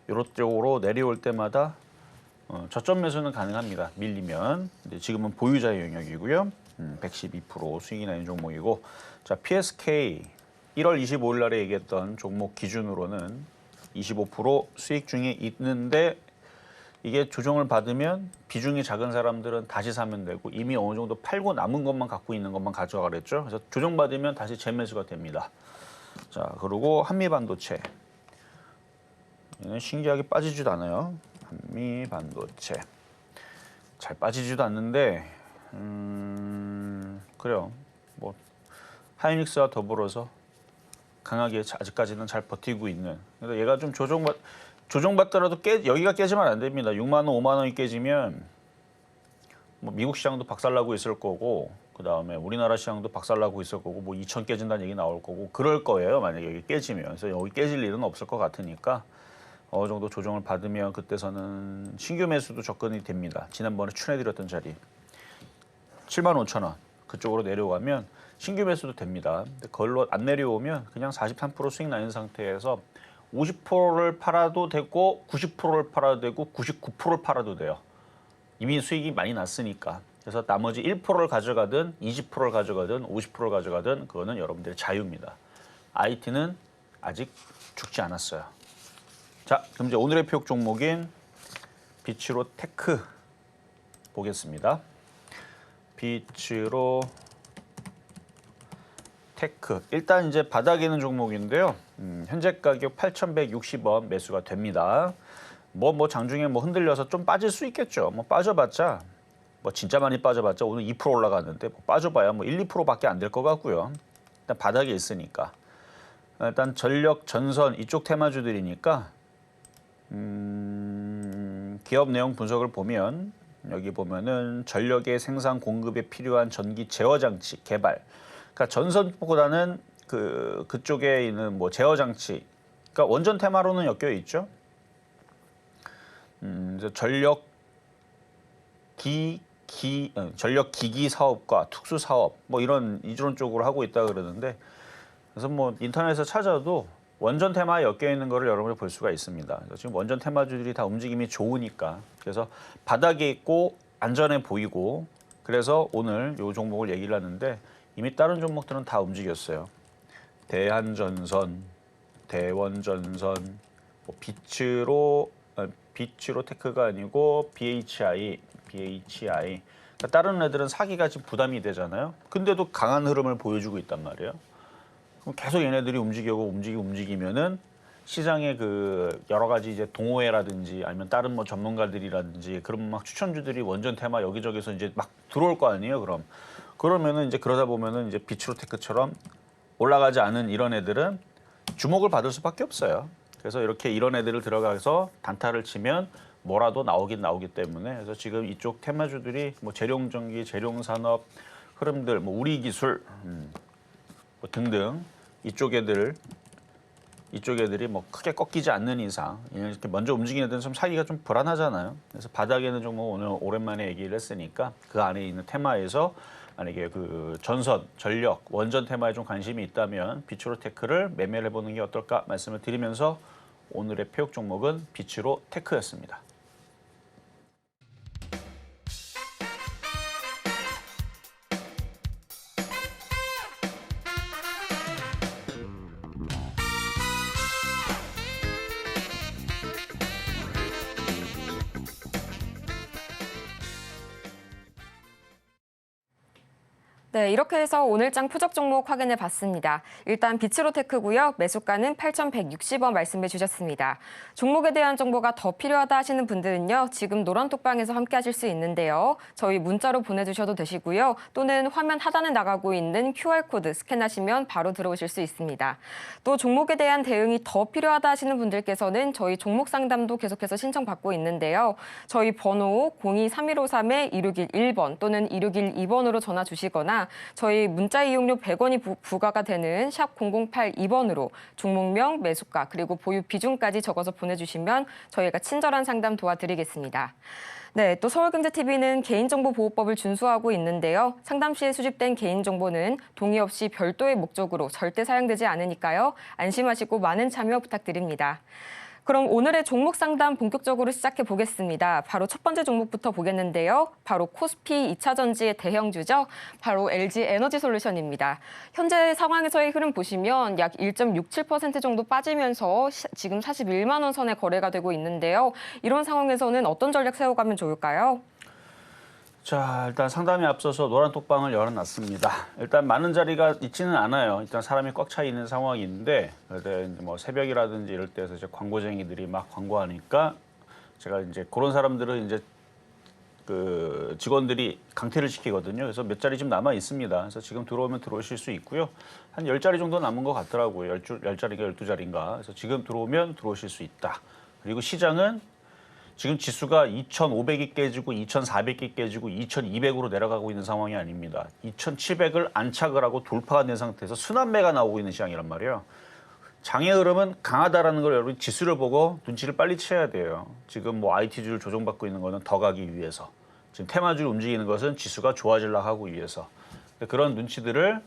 이런 쪽으로 내려올 때마다 저점 매수는 가능합니다. 밀리면. 근데 지금은 보유자의 영역이고요. 112% 수익이 나는 종목이고, 자, PSK 1월 25일 날에 얘기했던 종목 기준으로는 25% 수익 중에 있는데, 이게 조정을 받으면 비중이 작은 사람들은 다시 사면 되고, 이미 어느 정도 팔고 남은 것만 갖고 있는 것만 가져가 그랬죠. 그래서 조정받으면 다시 재매수가 됩니다. 자, 그리고 한미반도체. 얘는 신기하게 빠지지도 않아요. 한미반도체. 잘 빠지지도 않는데, 그래요. 뭐 하이닉스와 더불어서 강하게 아직까지는 잘 버티고 있는. 그래서 얘가 좀 조정받더라도 여기가 깨지면 안 됩니다. 6만 원, 5만 원이 깨지면 뭐 미국 시장도 박살나고 있을 거고 그다음에 우리나라 시장도 박살나고 있을 거고 뭐 2천 깨진다는 얘기 나올 거고 그럴 거예요. 만약에 여기 깨지면. 그래서 여기 깨질 일은 없을 것 같으니까 어느 정도 조정을 받으면 그때서는 신규 매수도 접근이 됩니다. 지난번에 추천해드렸던 자리 7만 5천 원 그쪽으로 내려가면 신규 매수도 됩니다. 근데 그걸로 안 내려오면 그냥 43% 수익 나는 상태에서 50%를 팔아도 되고 90%를 팔아도 되고 99%를 팔아도 돼요. 이미 수익이 많이 났으니까. 그래서 나머지 1%를 가져가든 20%를 가져가든 50%를 가져가든 그거는 여러분들의 자유입니다. IT는 아직 죽지 않았어요. 자, 그럼 이제 오늘의 표적 종목인 비츠로 테크 보겠습니다. 비츠로 테크. 일단 이제 바닥에 있는 종목인데요. 현재 가격 8,160원 매수가 됩니다. 뭐 장중에 뭐 흔들려서 좀 빠질 수 있겠죠. 뭐 빠져봤자 뭐 진짜 많이 빠져봤자 오늘 2% 올라갔는데 뭐 빠져봐야 뭐 1, 2%밖에 안 될 것 같고요. 일단 바닥에 있으니까. 일단 전력, 전선 이쪽 테마주들이니까 기업 내용 분석을 보면 여기 보면은 전력의 생산 공급에 필요한 전기 제어 장치 개발. 그러니까 전선보다는 그쪽에 있는 뭐 제어 장치. 그러니까 원전 테마로는 엮여 있죠. 전력 기기 사업과 특수 사업 뭐 이런 쪽으로 하고 있다 그러는데 그래서 뭐 인터넷에서 찾아도 원전 테마에 엮여 있는 거를 여러분이 볼 수가 있습니다. 그래서 지금 원전 테마주들이 다 움직임이 좋으니까 그래서 바닥에 있고 안전해 보이고 그래서 오늘 이 종목을 얘기를 하는데 이미 다른 종목들은 다 움직였어요. 대한전선, 대원전선, 뭐 비츠로 테크가 아니고 BHI. 그러니까 다른 애들은 사기가 지금 부담이 되잖아요. 근데도 강한 흐름을 보여주고 있단 말이에요. 그럼 계속 얘네들이 움직이면은 시장의 그 여러 가지 이제 동호회라든지 아니면 다른 뭐 전문가들이라든지 그런 막 추천주들이 원전 테마 여기저기서 이제 막 들어올 거 아니에요. 그러면은 이제 그러다 보면은 이제 비츠로 테크처럼 올라가지 않은 이런 애들은 주목을 받을 수밖에 없어요. 그래서 이렇게 이런 애들을 들어가서 단타를 치면 뭐라도 나오기 때문에 그래서 지금 이쪽 테마주들이 뭐 재룡전기, 재룡산업 흐름들, 뭐 우리기술 뭐 등등 이쪽 애들이 뭐 크게 꺾이지 않는 이상 이렇게 먼저 움직이는 애들은 좀 사기가 좀 불안하잖아요. 그래서 바닥에 있는 종목 오늘 오랜만에 얘기를 했으니까 그 안에 있는 테마에서 만약에 그 전선, 전력, 원전 테마에 좀 관심이 있다면 비츠로 테크를 매매를 해보는 게 어떨까 말씀을 드리면서 오늘의 표적 종목은 비츠로 테크였습니다. 네, 이렇게 해서 오늘장 표적 종목 확인해 봤습니다. 일단 비츠로테크고요. 매수가는 8,160원 말씀해 주셨습니다. 종목에 대한 정보가 더 필요하다 하시는 분들은요. 지금 노란톡방에서 함께 하실 수 있는데요. 저희 문자로 보내주셔도 되시고요. 또는 화면 하단에 나가고 있는 QR코드 스캔하시면 바로 들어오실 수 있습니다. 또 종목에 대한 대응이 더 필요하다 하시는 분들께서는 저희 종목 상담도 계속해서 신청받고 있는데요. 저희 번호 023153-2611번 또는 2612번으로 전화 주시거나 저희 문자 이용료 100원이 부과가 되는 샵 0082번으로 종목명, 매수가, 그리고 보유 비중까지 적어서 보내주시면 저희가 친절한 상담 도와드리겠습니다. 네, 또 서울경제TV는 개인정보보호법을 준수하고 있는데요. 상담 시에 수집된 개인정보는 동의 없이 별도의 목적으로 절대 사용되지 않으니까요. 안심하시고 많은 참여 부탁드립니다. 그럼 오늘의 종목 상담 본격적으로 시작해 보겠습니다. 바로 첫 번째 종목부터 보겠는데요. 바로 코스피 2차 전지의 대형주죠. 바로 LG 에너지솔루션입니다. 현재 상황에서의 흐름 보시면 약 1.67% 정도 빠지면서 지금 41만 원 선에 거래가 되고 있는데요. 이런 상황에서는 어떤 전략 세워가면 좋을까요? 자, 일단 상담에 앞서서 노란 톡방을 열어놨습니다. 일단 많은 자리가 있지는 않아요. 일단 사람이 꽉 차 있는 상황인데, 뭐 새벽이라든지 이럴 때에서 이제 광고쟁이들이 막 광고하니까 제가 이제 그런 사람들은 이제 그 직원들이 강퇴를 시키거든요. 그래서 몇 자리 좀 남아 있습니다. 그래서 지금 들어오면 들어오실 수 있고요. 한 10자리 정도 남은 것 같더라고요. 10자리가 12자리인가. 그래서 지금 들어오면 들어오실 수 있다. 그리고 시장은 지금 지수가 2,500이 깨지고 2,400이 깨지고 2,200으로 내려가고 있는 상황이 아닙니다. 2,700을 안착을 하고 돌파가 된 상태에서 순환매가 나오고 있는 시장이란 말이에요. 장의 흐름은 강하다라는 걸 여러분 지수를 보고 눈치를 빨리 채야 돼요. 지금 뭐 IT주를 조정받고 있는 거는 더 가기 위해서. 지금 테마주를 움직이는 것은 지수가 좋아지려 하고 위해서. 그런 눈치들을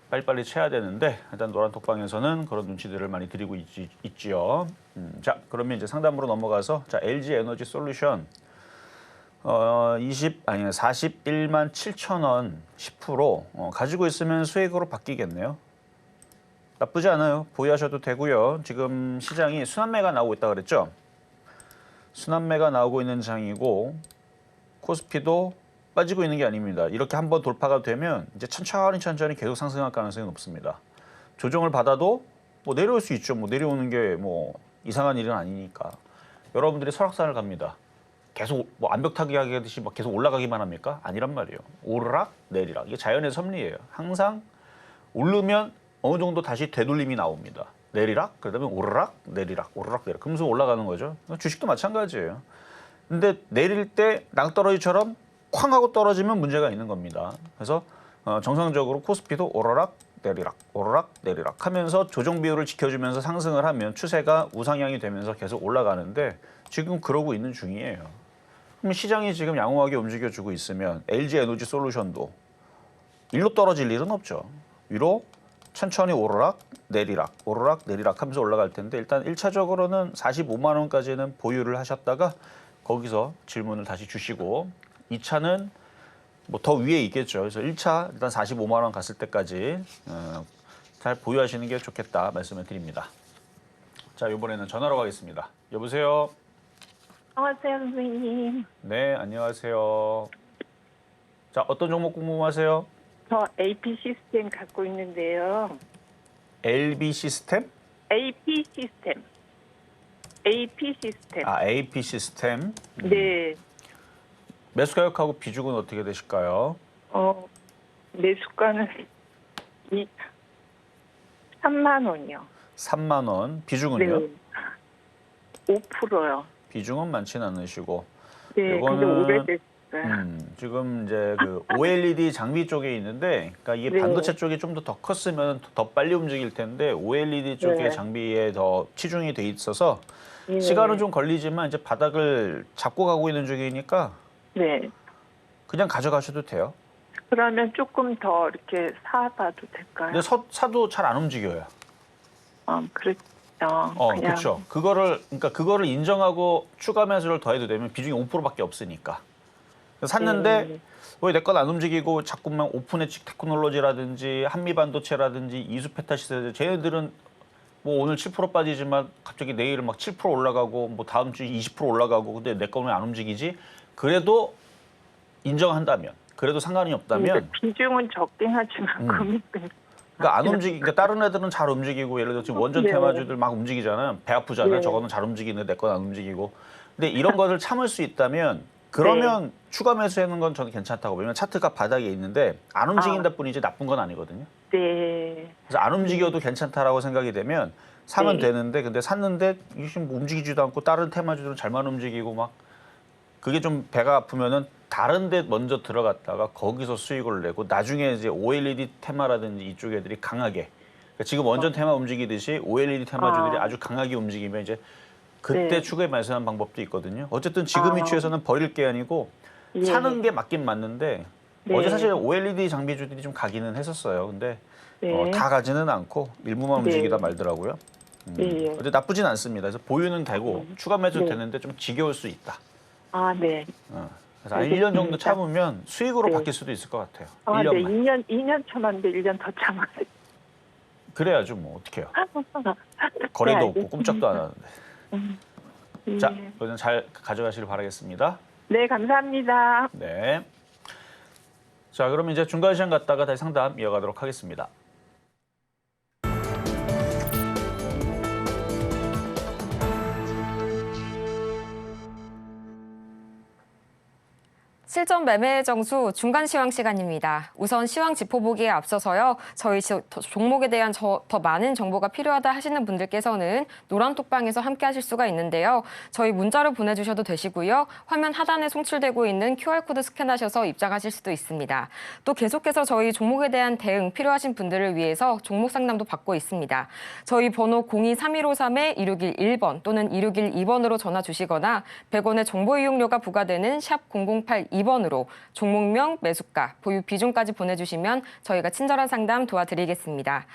빨리빨리 채야 되는데 일단 노란톡방에서는 그런 눈치들을 많이 드리고 있지요. 자, 그러면 이제 상담으로 넘어가서 자, LG 에너지 솔루션 41만 7천 원 10% 가지고 있으면 수익으로 바뀌겠네요. 나쁘지 않아요. 보유하셔도 되고요. 지금 시장이 순환매가 나오고 있다 그랬죠. 순환매가 나오고 있는 장이고 코스피도 빠지고 있는 게 아닙니다. 이렇게 한번 돌파가 되면 이제 천천히 계속 상승할 가능성이 높습니다. 조정을 받아도 뭐 내려올 수 있죠. 뭐 내려오는 게 뭐 이상한 일은 아니니까. 여러분들이 설악산을 갑니다. 계속 뭐 암벽타기 하듯이 막 계속 올라가기만 합니까? 아니란 말이에요. 오르락 내리락. 이게 자연의 섭리예요. 항상 오르면 어느 정도 다시 되돌림이 나옵니다. 내리락, 그러다면 오르락, 내리락, 오르락, 내리락. 그러면서 올라가는 거죠. 주식도 마찬가지예요. 근데 내릴 때 낭떠러지처럼 쾅 하고 떨어지면 문제가 있는 겁니다. 그래서 정상적으로 코스피도 오르락, 내리락, 오르락, 내리락 하면서 조정 비율을 지켜주면서 상승을 하면 추세가 우상향이 되면서 계속 올라가는데 지금 그러고 있는 중이에요. 그럼 시장이 지금 양호하게 움직여주고 있으면 LG 에너지 솔루션도 일로 떨어질 일은 없죠. 위로 천천히 오르락 내리락 오르락 내리락 하면서 올라갈 텐데 일단 1차적으로는 45만 원까지는 보유를 하셨다가 거기서 질문을 다시 주시고 2차는 뭐 더 위에 있겠죠. 그래서 1차 일단 45만 원 갔을 때까지 잘 보유하시는 게 좋겠다 말씀을 드립니다. 자, 이번에는 전화로 가겠습니다. 여보세요. 안녕하세요, 선생님. 네, 안녕하세요. 자, 어떤 종목 궁금하세요? 저 AP 시스템 갖고 있는데요. LB 시스템? AP 시스템. AP 시스템. 아, AP 시스템. 네. 매수 가격하고 비중은 어떻게 되실까요? 매수가는 3만 원이요. 3만 원. 비중은요? 네. 5%요. 비중은 많지는 않으시고. 네, 이거는 근데 오래됐어요. 지금 이제 그 OLED 장비 쪽에 있는데, 그러니까 이게 네. 반도체 쪽이 좀 더 컸으면 더 빨리 움직일 텐데 OLED 쪽의 네. 장비에 더 치중이 돼 있어서 네. 시간은 좀 걸리지만 이제 바닥을 잡고 가고 있는 중이니까 네. 그냥 가져가셔도 돼요. 그러면 조금 더 이렇게 사봐도 될까요? 근데 사도 잘 안 움직여요. 그렇죠. 그냥. 그렇죠. 그거를 인정하고 추가 매수를 더해도 되면 비중이 5%밖에 없으니까. 샀는데 왜 내 건 안 움직이고 자꾸만 오픈 엣지 테크놀로지라든지 한미반도체라든지 이수페타시스 쟤네들은 뭐 오늘 7% 빠지지만 갑자기 내일은 막 7% 올라가고 뭐 다음 주에 20% 올라가고 근데 내 거는 안 움직이지? 그래도 인정한다면, 그래도 상관이 없다면 비중은 적긴 하지만 금액은 그러니까 안 그러니까 다른 애들은 잘 움직이고 예를 들어 지금 원전 네. 테마주들 막 움직이잖아요. 배 아프잖아요. 네. 저거는 잘 움직이는데 내 건 안 움직이고. 근데 이런 것을 참을 수 있다면 그러면 추가 매수하는 건 저는 괜찮다고. 왜냐면 차트가 바닥에 있는데 안 움직인다 뿐이지 나쁜 건 아니거든요. 네. 그래서 안 움직여도 괜찮다라고 생각이 되면 사면 네. 되는데 근데 샀는데 이게 지금 움직이지도 않고 다른 테마주들은 잘만 움직이고 막 그게 좀 배가 아프면은 다른 데 먼저 들어갔다가 거기서 수익을 내고 나중에 이제 OLED 테마라든지 이쪽 애들이 강하게 그러니까 지금 원전 테마 움직이듯이 OLED 테마주들이 아주 강하게 움직이면 이제 그때 네. 추가에 매수하는 방법도 있거든요. 어쨌든 지금 위치에서는 버릴 게 아니고 예. 사는 게 맞긴 맞는데 네. 어제 사실 OLED 장비주들이 좀 가기는 했었어요. 근데 네. 다 가지는 않고 일부만 네. 움직이다 말더라고요. 예. 근데 나쁘진 않습니다. 그래서 보유는 되고 추가 매수 네. 되는데 좀 지겨울 수 있다. 네. 그래서 한 1년 정도 알겠습니다. 참으면 수익으로 네. 바뀔 수도 있을 것 같아요. 네. 1년만. 2년 참았는데 1년 더 참아야 돼. 그래야죠 뭐 어떡해요. 거래도 없고 꼼짝도 안 하는데. 자, 네. 그러면 잘 가져가시길 바라겠습니다. 네, 감사합니다. 네. 자, 그럼 이제 중간 시간 갔다가 다시 상담 이어가도록 하겠습니다. 실전 매매 정수 중간 시황 시간입니다. 우선 시황 짚어보기에 앞서서요. 저희 종목에 대한 더 많은 정보가 필요하다 하시는 분들께서는 노란톡방에서 함께 하실 수가 있는데요. 저희 문자로 보내주셔도 되시고요. 화면 하단에 송출되고 있는 QR코드 스캔하셔서 입장하실 수도 있습니다. 또 계속해서 저희 종목에 대한 대응 필요하신 분들을 위해서 종목 상담도 받고 있습니다. 저희 번호 02-3153-2611번 또는 2612번으로 전화 주시거나 100원의 정보 이용료가 부과되는 샵 0082번으로 종목명, 매수가, 보유 비중까지 보내주시면 저희가 친절한 상담 도와드리겠습니다.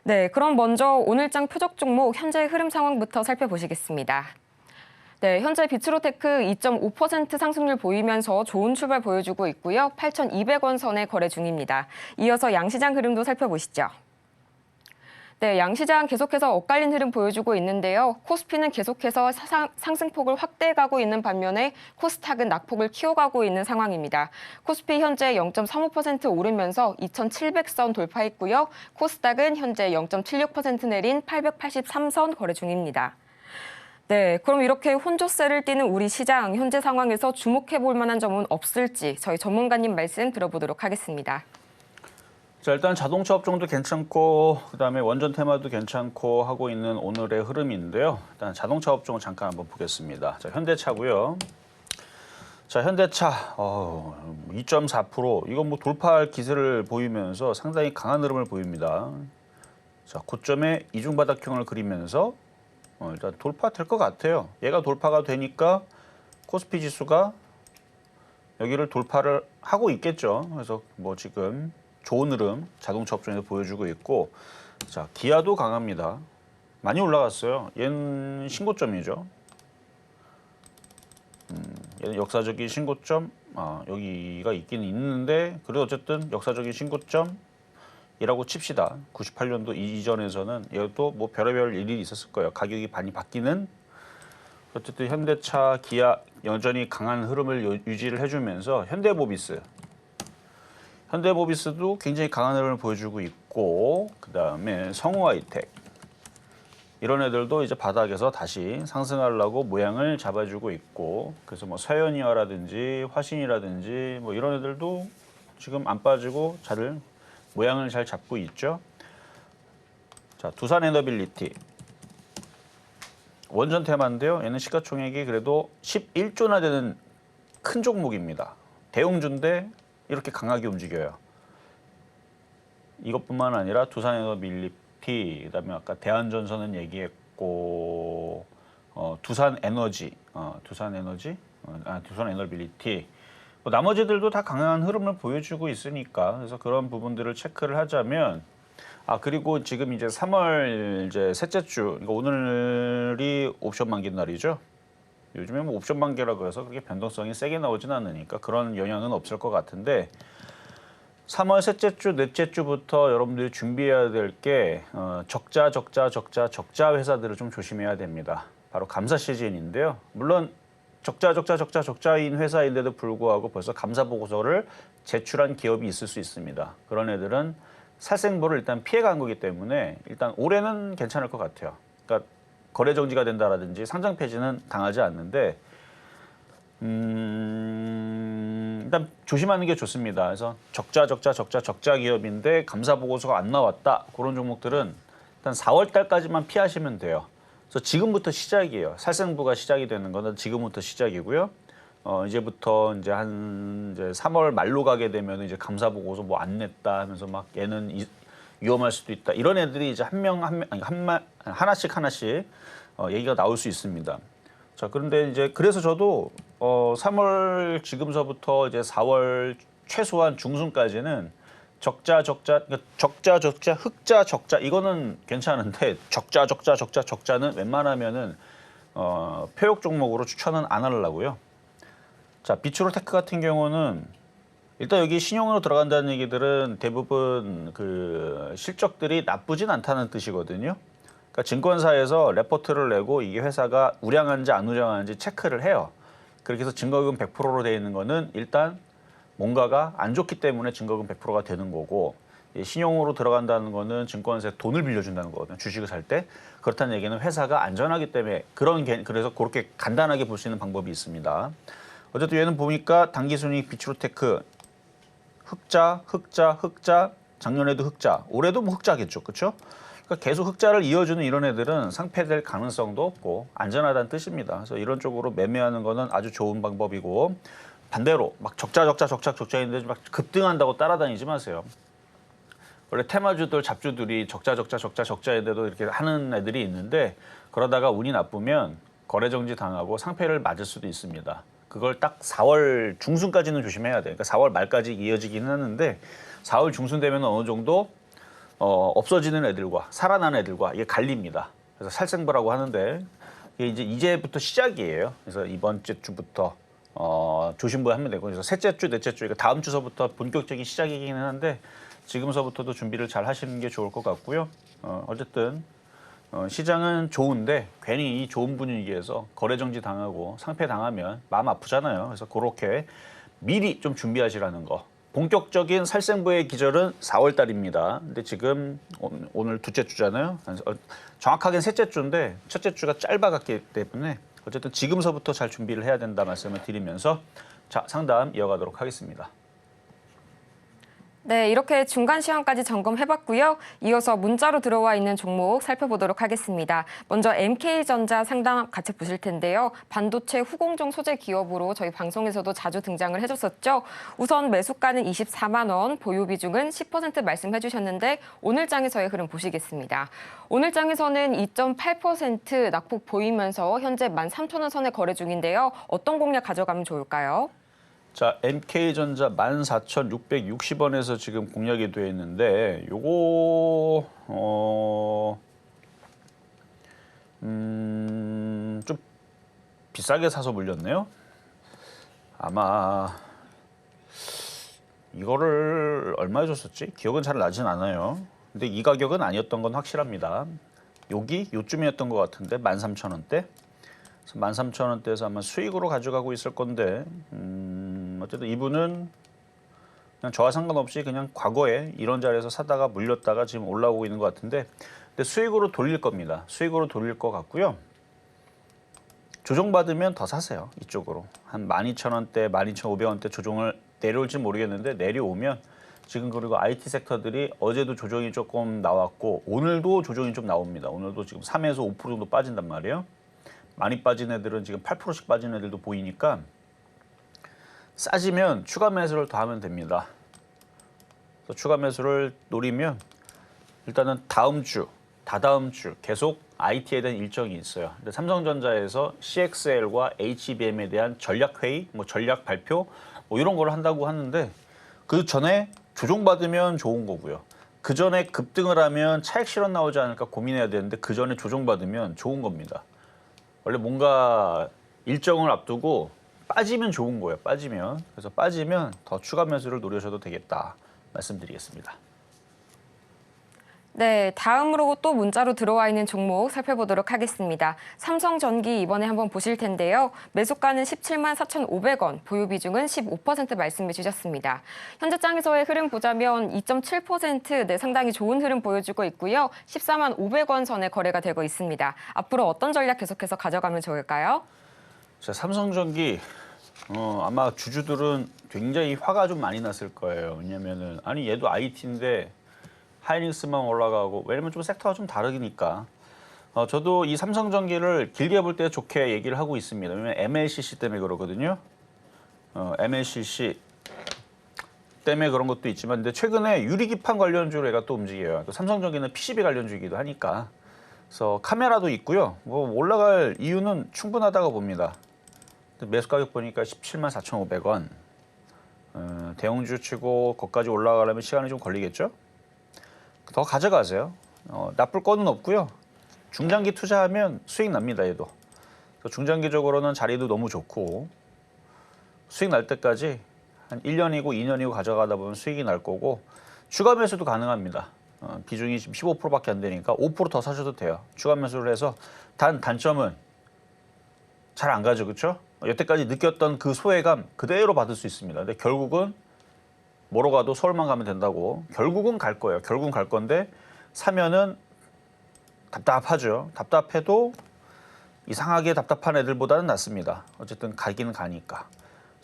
네, 그럼 먼저 오늘장 표적 종목 현재 흐름 상황부터 살펴보시겠습니다. 네, 현재 비츠로테크 2.5% 상승률 보이면서 좋은 출발 보여주고 있고요. 8,200원 선에 거래 중입니다. 이어서 양시장 흐름도 살펴보시죠. 네, 양시장 계속해서 엇갈린 흐름 보여주고 있는데요. 코스피는 계속해서 상승폭을 확대해가고 있는 반면에 코스닥은 낙폭을 키워가고 있는 상황입니다. 코스피 현재 0.35% 오르면서 2,700선 돌파했고요. 코스닥은 현재 0.76% 내린 883선 거래 중입니다. 네, 그럼 이렇게 혼조세를 띠는 우리 시장 현재 상황에서 주목해 볼 만한 점은 없을지 저희 전문가님 말씀 들어보도록 하겠습니다. 자, 일단 자동차 업종도 괜찮고 그다음에 원전 테마도 괜찮고 하고 있는 오늘의 흐름인데요. 일단 자동차 업종을 잠깐 한번 보겠습니다. 자, 현대차고요. 자, 현대차 2.4% 이거 뭐 돌파할 기세를 보이면서 상당히 강한 흐름을 보입니다. 자, 고점에 이중바닥형을 그리면서 일단 돌파될 것 같아요. 얘가 돌파가 되니까 코스피 지수가 여기를 돌파를 하고 있겠죠. 그래서 뭐 지금 좋은 흐름 자동차 업종에서 보여주고 있고, 자, 기아도 강합니다. 많이 올라갔어요. 얘는 신고점이죠. 얘는 역사적인 신고점, 여기가 있긴 있는데 그래도 어쨌든 역사적인 신고점이라고 칩시다. 98년도 이전에서는 이것도 뭐 별의별 일이 있었을 거예요. 가격이 많이 바뀌는. 어쨌든 현대차, 기아 여전히 강한 흐름을 유지를 해주면서 현대모비스도 굉장히 강한 흐름을 보여주고 있고, 그 다음에 성우하이텍 이런 애들도 이제 바닥에서 다시 상승하려고 모양을 잡아주고 있고, 그래서 뭐 서현이와라든지 화신이라든지 뭐 이런 애들도 지금 안 빠지고 모양을 잘 잡고 있죠. 자, 두산에너빌리티 원전 테마인데요. 얘는 시가총액이 그래도 11조나 되는 큰 종목입니다. 대웅주인데 이렇게 강하게 움직여요. 이것뿐만 아니라 두산에너빌리티, 그다음에 아까 대한전선은 얘기했고, 두산에너빌리티, 뭐 나머지들도 다 강한 흐름을 보여주고 있으니까, 그래서 그런 부분들을 체크를 하자면, 그리고 지금 이제 3월 이제 셋째 주, 그러니까 오늘이 옵션 만기 날이죠. 요즘에 뭐 옵션 만기라고 해서 그렇게 변동성이 세게 나오진 않으니까 그런 영향은 없을 것 같은데, 3월 셋째 주, 넷째 주부터 여러분들이 준비해야 될 게 적자 회사들을 좀 조심해야 됩니다. 바로 감사 시즌인데요. 물론 적자인 회사인데도 불구하고 벌써 감사 보고서를 제출한 기업이 있을 수 있습니다. 그런 애들은 살생부를 일단 피해간 거기 때문에 일단 올해는 괜찮을 것 같아요. 그러니까 거래 정지가 된다라든지 상장 폐지는 당하지 않는데 일단 조심하는 게 좋습니다. 그래서 적자 기업인데 감사 보고서가 안 나왔다. 그런 종목들은 일단 4월 달까지만 피하시면 돼요. 그래서 지금부터 시작이에요. 살생부가 시작이 되는 거는 지금부터 시작이고요. 이제부터 이제 이제 3월 말로 가게 되면 이제 감사 보고서 뭐 안 냈다 하면서 막 얘는 위험할 수도 있다. 이런 애들이 이제 하나씩 얘기가 나올 수 있습니다. 자, 그런데 이제 그래서 저도 3월 지금서부터 이제 4월 최소한 중순까지는 흑자 이거는 괜찮은데 적자는 웬만하면은 표역 종목으로 추천은 안 하려고요. 자, 비츠로테크 같은 경우는 일단 여기 신용으로 들어간다는 얘기들은 대부분 그 실적들이 나쁘진 않다는 뜻이거든요. 그러니까 증권사에서 레포트를 내고 이게 회사가 우량한지 안 우량한지 체크를 해요. 그렇게 해서 증거금 100%로 되어 있는 거는 일단 뭔가가 안 좋기 때문에 증거금 100%가 되는 거고, 신용으로 들어간다는 거는 증권사에 돈을 빌려준다는 거거든요. 주식을 살 때. 그렇다는 얘기는 회사가 안전하기 때문에 그래서 그렇게 간단하게 볼 수 있는 방법이 있습니다. 어쨌든 얘는 보니까 당기순이익 비추로테크 흑자, 작년에도 흑자, 올해도 뭐 흑자겠죠, 그렇죠? 그러니까 계속 흑자를 이어주는 이런 애들은 상폐될 가능성도 없고 안전하다는 뜻입니다. 그래서 이런 쪽으로 매매하는 거는 아주 좋은 방법이고 반대로 막 적자인데 막 급등한다고 따라다니지 마세요. 원래 테마주들, 잡주들이 적자인데도 이렇게 하는 애들이 있는데 그러다가 운이 나쁘면 거래 정지 당하고 상폐를 맞을 수도 있습니다. 그걸 딱 4월 중순까지는 조심해야 돼요. 그러니까 4월 말까지 이어지기는 하는데 4월 중순 되면 어느 정도 없어지는 애들과 살아나는 애들과 이게 갈립니다. 그래서 살생부라고 하는데 이게 이제부터 시작이에요. 그래서 이번 주부터 조심하면 되고 그래서 셋째 주, 넷째 주, 그러니까 다음 주서부터 본격적인 시작이기는 한데 지금서부터도 준비를 잘 하시는 게 좋을 것 같고요. 어쨌든 시장은 좋은데 괜히 이 좋은 분위기에서 거래 정지 당하고 상폐 당하면 마음 아프잖아요. 그래서 그렇게 미리 좀 준비하시라는 거. 본격적인 살생부의 기절은 4월 달입니다. 근데 지금 오늘 둘째 주잖아요. 정확하게는 셋째 주인데 첫째 주가 짧아갔기 때문에 어쨌든 지금서부터 잘 준비를 해야 된다 말씀을 드리면서 자, 상담 이어가도록 하겠습니다. 네, 이렇게 중간 시황까지 점검해봤고요. 이어서 문자로 들어와 있는 종목 살펴보도록 하겠습니다. 먼저 MK전자 상담 같이 보실 텐데요. 반도체 후공정 소재 기업으로 저희 방송에서도 자주 등장을 해줬었죠. 우선 매수가는 24만 원, 보유 비중은 10% 말씀해 주셨는데 오늘 장에서의 흐름 보시겠습니다. 오늘 장에서는 2.8% 낙폭 보이면서 현재 13,000원 선에 거래 중인데요. 어떤 공략 가져가면 좋을까요? 자, MK전자 14,660원에서 지금 공략이 되어 있는데 요거 좀 비싸게 사서 물렸네요. 아마 이거를 얼마에 줬었지? 기억은 잘 나진 않아요. 근데 이 가격은 아니었던 건 확실합니다. 요쯤이었던 것 같은데 13,000원대. 13,000원대에서 아마 수익으로 가져가고 있을 건데 어쨌든 이분은 그냥 저와 상관없이 그냥 과거에 이런 자리에서 사다가 물렸다가 지금 올라오고 있는 것 같은데 근데 수익으로 돌릴 겁니다. 수익으로 돌릴 것 같고요. 조정받으면 더 사세요. 이쪽으로. 한 12,000원대, 12,500원대 조정을 내려올지 모르겠는데 내려오면 지금 그리고 IT 섹터들이 어제도 조정이 조금 나왔고 오늘도 조정이 좀 나옵니다. 오늘도 지금 3에서 5% 정도 빠진단 말이에요. 많이 빠진 애들은 지금 8%씩 빠진 애들도 보이니까 싸지면 추가 매수를 더 하면 됩니다. 그래서 추가 매수를 노리면 일단은 다음 주, 다다음 주 계속 IT에 대한 일정이 있어요. 근데 삼성전자에서 CXL과 HBM에 대한 전략 회의, 뭐 전략 발표 뭐 이런 걸 한다고 하는데 그 전에 조정받으면 좋은 거고요. 그 전에 급등을 하면 차익 실현 나오지 않을까 고민해야 되는데 그 전에 조정받으면 좋은 겁니다. 원래 뭔가 일정을 앞두고 빠지면 좋은 거예요. 빠지면. 그래서 빠지면 더 추가 매수를 노려셔도 되겠다 말씀드리겠습니다. 네, 다음으로 또 문자로 들어와 있는 종목 살펴보도록 하겠습니다. 삼성전기 이번에 한번 보실 텐데요. 매수가는 17만 4,500원, 보유 비중은 15% 말씀해 주셨습니다. 현재 장에서의 흐름 보자면 2.7% 네, 상당히 좋은 흐름 보여주고 있고요. 14만 500원 선에 거래가 되고 있습니다. 앞으로 어떤 전략 계속해서 가져가면 좋을까요? 자, 삼성전기 아마 주주들은 굉장히 화가 좀 많이 났을 거예요. 왜냐면은 아니 얘도 IT인데 하이닉스만 올라가고 왜냐면 좀 섹터가 좀 다르니까 저도 이 삼성전기를 길게 볼 때 좋게 얘기를 하고 있습니다. 왜냐면 MLCC 때문에 그러거든요. MLCC 때문에 그런 것도 있지만 근데 최근에 유리기판 관련주로 얘가 또 움직여요. 또 삼성전기는 PCB 관련주이기도 하니까 그래서 카메라도 있고요. 뭐 올라갈 이유는 충분하다고 봅니다. 매수 가격 보니까 17만 4,500원. 대형주 치고 거기까지 올라가려면 시간이 좀 걸리겠죠? 더 가져가세요. 나쁠 거는 없고요. 중장기 투자하면 수익 납니다. 얘도. 중장기적으로는 자리도 너무 좋고 수익 날 때까지 한 1년이고 2년이고 가져가다 보면 수익이 날 거고 추가 매수도 가능합니다. 비중이 지금 15%밖에 안 되니까 5% 더 사셔도 돼요. 추가 매수를 해서 단점은 잘 안 가죠. 그렇죠? 여태까지 느꼈던 그 소외감 그대로 받을 수 있습니다. 근데 결국은 뭐로 가도 서울만 가면 된다고. 결국은 갈 거예요. 결국은 갈 건데 사면은 답답하죠. 답답해도 이상하게 답답한 애들보다는 낫습니다. 어쨌든 가기는 가니까.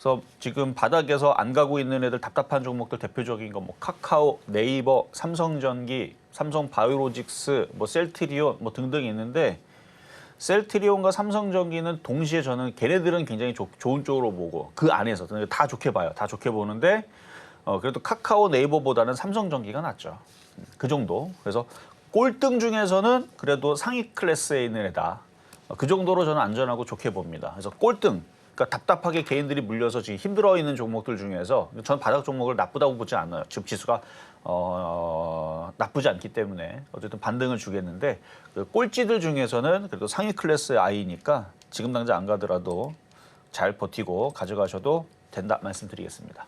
그래서 지금 바닥에서 안 가고 있는 애들 답답한 종목들 대표적인 거 뭐 카카오, 네이버, 삼성전기, 삼성바이오로직스, 뭐 셀트리온 뭐 등등이 있는데 셀트리온과 삼성전기는 동시에 저는 걔네들은 굉장히 좋은 쪽으로 보고 그 안에서 다 좋게 봐요. 다 좋게 보는데 그래도 카카오, 네이버보다는 삼성전기가 낫죠. 그 정도. 그래서 꼴등 중에서는 그래도 상위 클래스에 있는 애다. 그 정도로 저는 안전하고 좋게 봅니다. 그래서 꼴등. 그러니까 답답하게 개인들이 물려서 지금 힘들어 있는 종목들 중에서 저는 바닥 종목을 나쁘다고 보지 않아요. 지금 지수가 나쁘지 않기 때문에 어쨌든 반등을 주겠는데 그 꼴찌들 중에서는 그래도 상위 클래스의 아이니까 지금 당장 안 가더라도 잘 버티고 가져가셔도 된다 말씀드리겠습니다.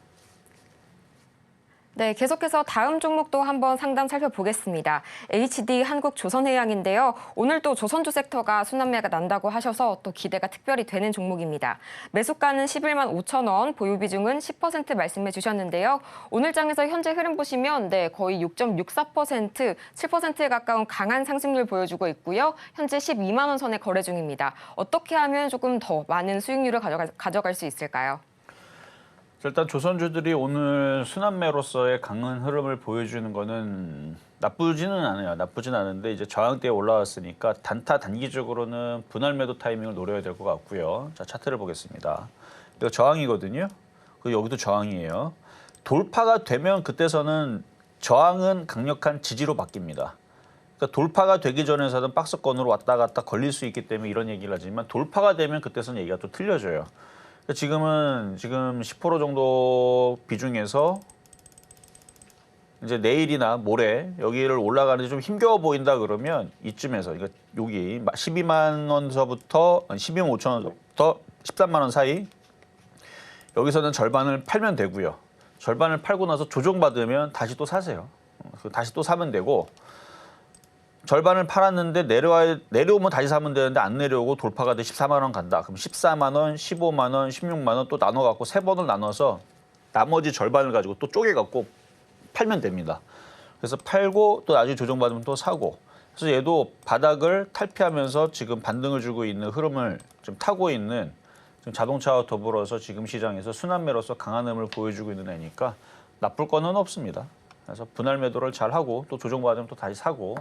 네, 계속해서 다음 종목도 한번 상담 살펴보겠습니다. HD 한국조선해양인데요. 오늘 또 조선주 섹터가 순환매가 난다고 하셔서 또 기대가 특별히 되는 종목입니다. 매수가는 11만 5천 원, 보유 비중은 10% 말씀해 주셨는데요. 오늘 장에서 현재 흐름 보시면 거의 6.64%, 7%에 가까운 강한 상승률 보여주고 있고요. 현재 12만 원 선에 거래 중입니다. 어떻게 하면 조금 더 많은 수익률을 가져갈 수 있을까요? 일단 조선주들이 오늘 순환매로서의 강한 흐름을 보여주는 거는 나쁘지는 않아요. 나쁘진 않은데 이제 저항대에 올라왔으니까 단기적으로는 분할 매도 타이밍을 노려야 될 것 같고요. 자, 차트를 보겠습니다. 이거 저항이거든요. 그리고 여기도 저항이에요. 돌파가 되면 그때서는 저항은 강력한 지지로 바뀝니다. 그러니까 돌파가 되기 전에서는 박스권으로 왔다 갔다 걸릴 수 있기 때문에 이런 얘기를 하지만 돌파가 되면 그때서는 얘기가 또 틀려져요. 지금 10% 정도 비중에서 이제 내일이나 모레 여기를 올라가는데 좀 힘겨워 보인다 그러면 이쯤에서 그러니까 여기 12만 원서부터 12만 5천 원부터 13만 원 사이 여기서는 절반을 팔면 되고요. 절반을 팔고 나서 조정받으면 다시 또 사세요. 다시 또 사면 되고 절반을 팔았는데 내려오면 다시 사면 되는데 안 내려오고 돌파가 돼 14만 원 간다. 그럼 14만 원, 15만 원, 16만 원 또 나눠갖고 세 번을 나눠서 나머지 절반을 가지고 또 쪼개갖고 팔면 됩니다. 그래서 팔고 또 나중에 조정받으면 또 사고. 그래서 얘도 바닥을 탈피하면서 지금 반등을 주고 있는 흐름을 좀 타고 있는 지금 자동차와 더불어서 지금 시장에서 순환매로서 강한 흐름을 보여주고 있는 애니까 나쁠 거는 없습니다. 그래서 분할 매도를 잘 하고 또 조정받으면 또 다시 사고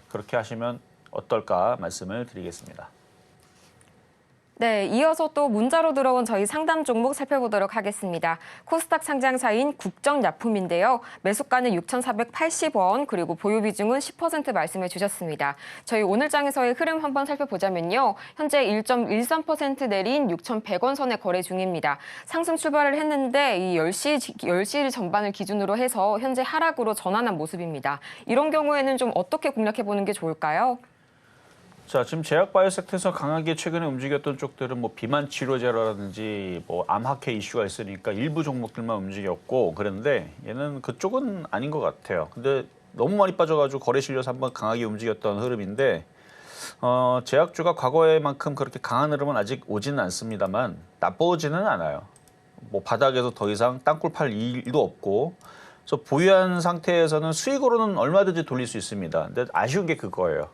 그렇게 하시면 어떨까 말씀을 드리겠습니다. 네, 이어서 또 문자로 들어온 저희 상담 종목 살펴보도록 하겠습니다. 코스닥 상장사인 국정약품인데요. 매수가는 6,480원, 그리고 보유 비중은 10% 말씀해 주셨습니다. 저희 오늘 장에서의 흐름 한번 살펴보자면요. 현재 1.13% 내린 6,100원 선에 거래 중입니다. 상승 출발을 했는데 이 10시 전반을 기준으로 해서 현재 하락으로 전환한 모습입니다. 이런 경우에는 좀 어떻게 공략해 보는 게 좋을까요? 자, 지금 제약바이오 섹터에서 강하게 최근에 움직였던 쪽들은 뭐 비만 치료제라든지 뭐 암학회 이슈가 있으니까 일부 종목들만 움직였고 그런데 얘는 그쪽은 아닌 것 같아요. 근데 너무 많이 빠져가지고 거래 실려서 한번 강하게 움직였던 흐름인데 제약주가 과거에만큼 그렇게 강한 흐름은 아직 오지는 않습니다만 나빠지는 않아요. 뭐 바닥에서 더 이상 땅굴 팔 일도 없고 그래서 보유한 상태에서는 수익으로는 얼마든지 돌릴 수 있습니다. 근데 아쉬운 게 그거예요.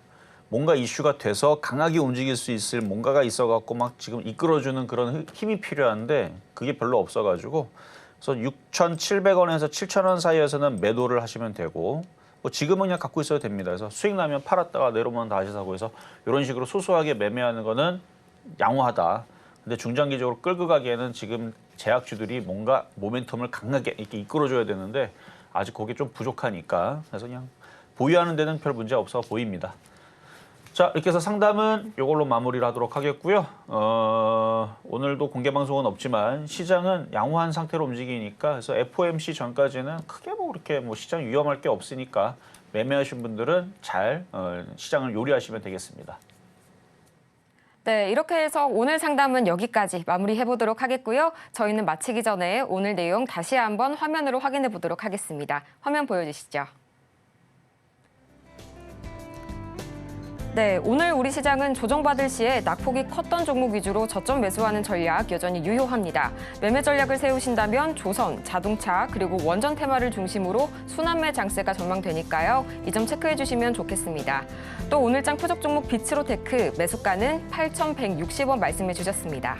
뭔가 이슈가 돼서 강하게 움직일 수 있을 뭔가가 있어갖고 막 지금 이끌어주는 그런 힘이 필요한데 그게 별로 없어가지고 그래서 6,700원에서 7,000원 사이에서는 매도를 하시면 되고 뭐 지금은 그냥 갖고 있어도 됩니다. 그래서 수익 나면 팔았다가 내려오면 다시 사고 해서 이런 식으로 소소하게 매매하는 거는 양호하다. 근데 중장기적으로 끌고 가기에는 지금 제약주들이 뭔가 모멘텀을 강하게 이렇게 이끌어줘야 되는데 아직 그게 좀 부족하니까 그래서 그냥 보유하는 데는 별 문제 없어 보입니다. 자, 이렇게 해서 상담은 이걸로 마무리를 하도록 하겠고요. 오늘도 공개 방송은 없지만 시장은 양호한 상태로 움직이니까 그래서 FOMC 전까지는 크게 뭐 그렇게 뭐 시장 위험할 게 없으니까 매매하신 분들은 잘 시장을 요리하시면 되겠습니다. 네, 이렇게 해서 오늘 상담은 여기까지 마무리해 보도록 하겠고요. 저희는 마치기 전에 오늘 내용 다시 한번 화면으로 확인해 보도록 하겠습니다. 화면 보여주시죠. 네, 오늘 우리 시장은 조정받을 시에 낙폭이 컸던 종목 위주로 저점 매수하는 전략 여전히 유효합니다. 매매 전략을 세우신다면 조선, 자동차, 그리고 원전 테마를 중심으로 순환매 장세가 전망되니까요. 이 점 체크해 주시면 좋겠습니다. 또 오늘장 표적 종목 비츠로테크 매수가는 8,160원 말씀해 주셨습니다.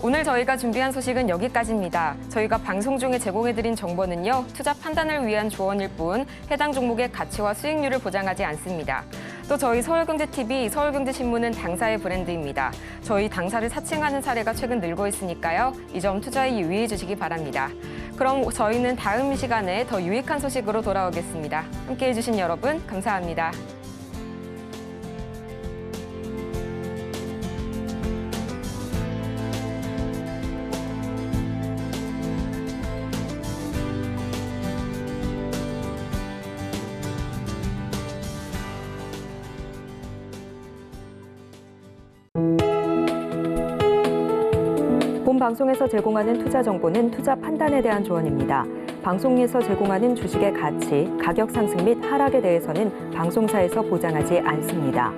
오늘 저희가 준비한 소식은 여기까지입니다. 저희가 방송 중에 제공해드린 정보는요, 투자 판단을 위한 조언일 뿐 해당 종목의 가치와 수익률을 보장하지 않습니다. 또 저희 서울경제TV, 서울경제신문은 당사의 브랜드입니다. 저희 당사를 사칭하는 사례가 최근 늘고 있으니까요. 이 점 투자에 유의해 주시기 바랍니다. 그럼 저희는 다음 시간에 더 유익한 소식으로 돌아오겠습니다. 함께해 주신 여러분 감사합니다. 본 방송에서 제공하는 투자 정보는 투자 판단에 대한 조언입니다. 방송에서 제공하는 주식의 가치, 가격 상승 및 하락에 대해서는 방송사에서 보장하지 않습니다.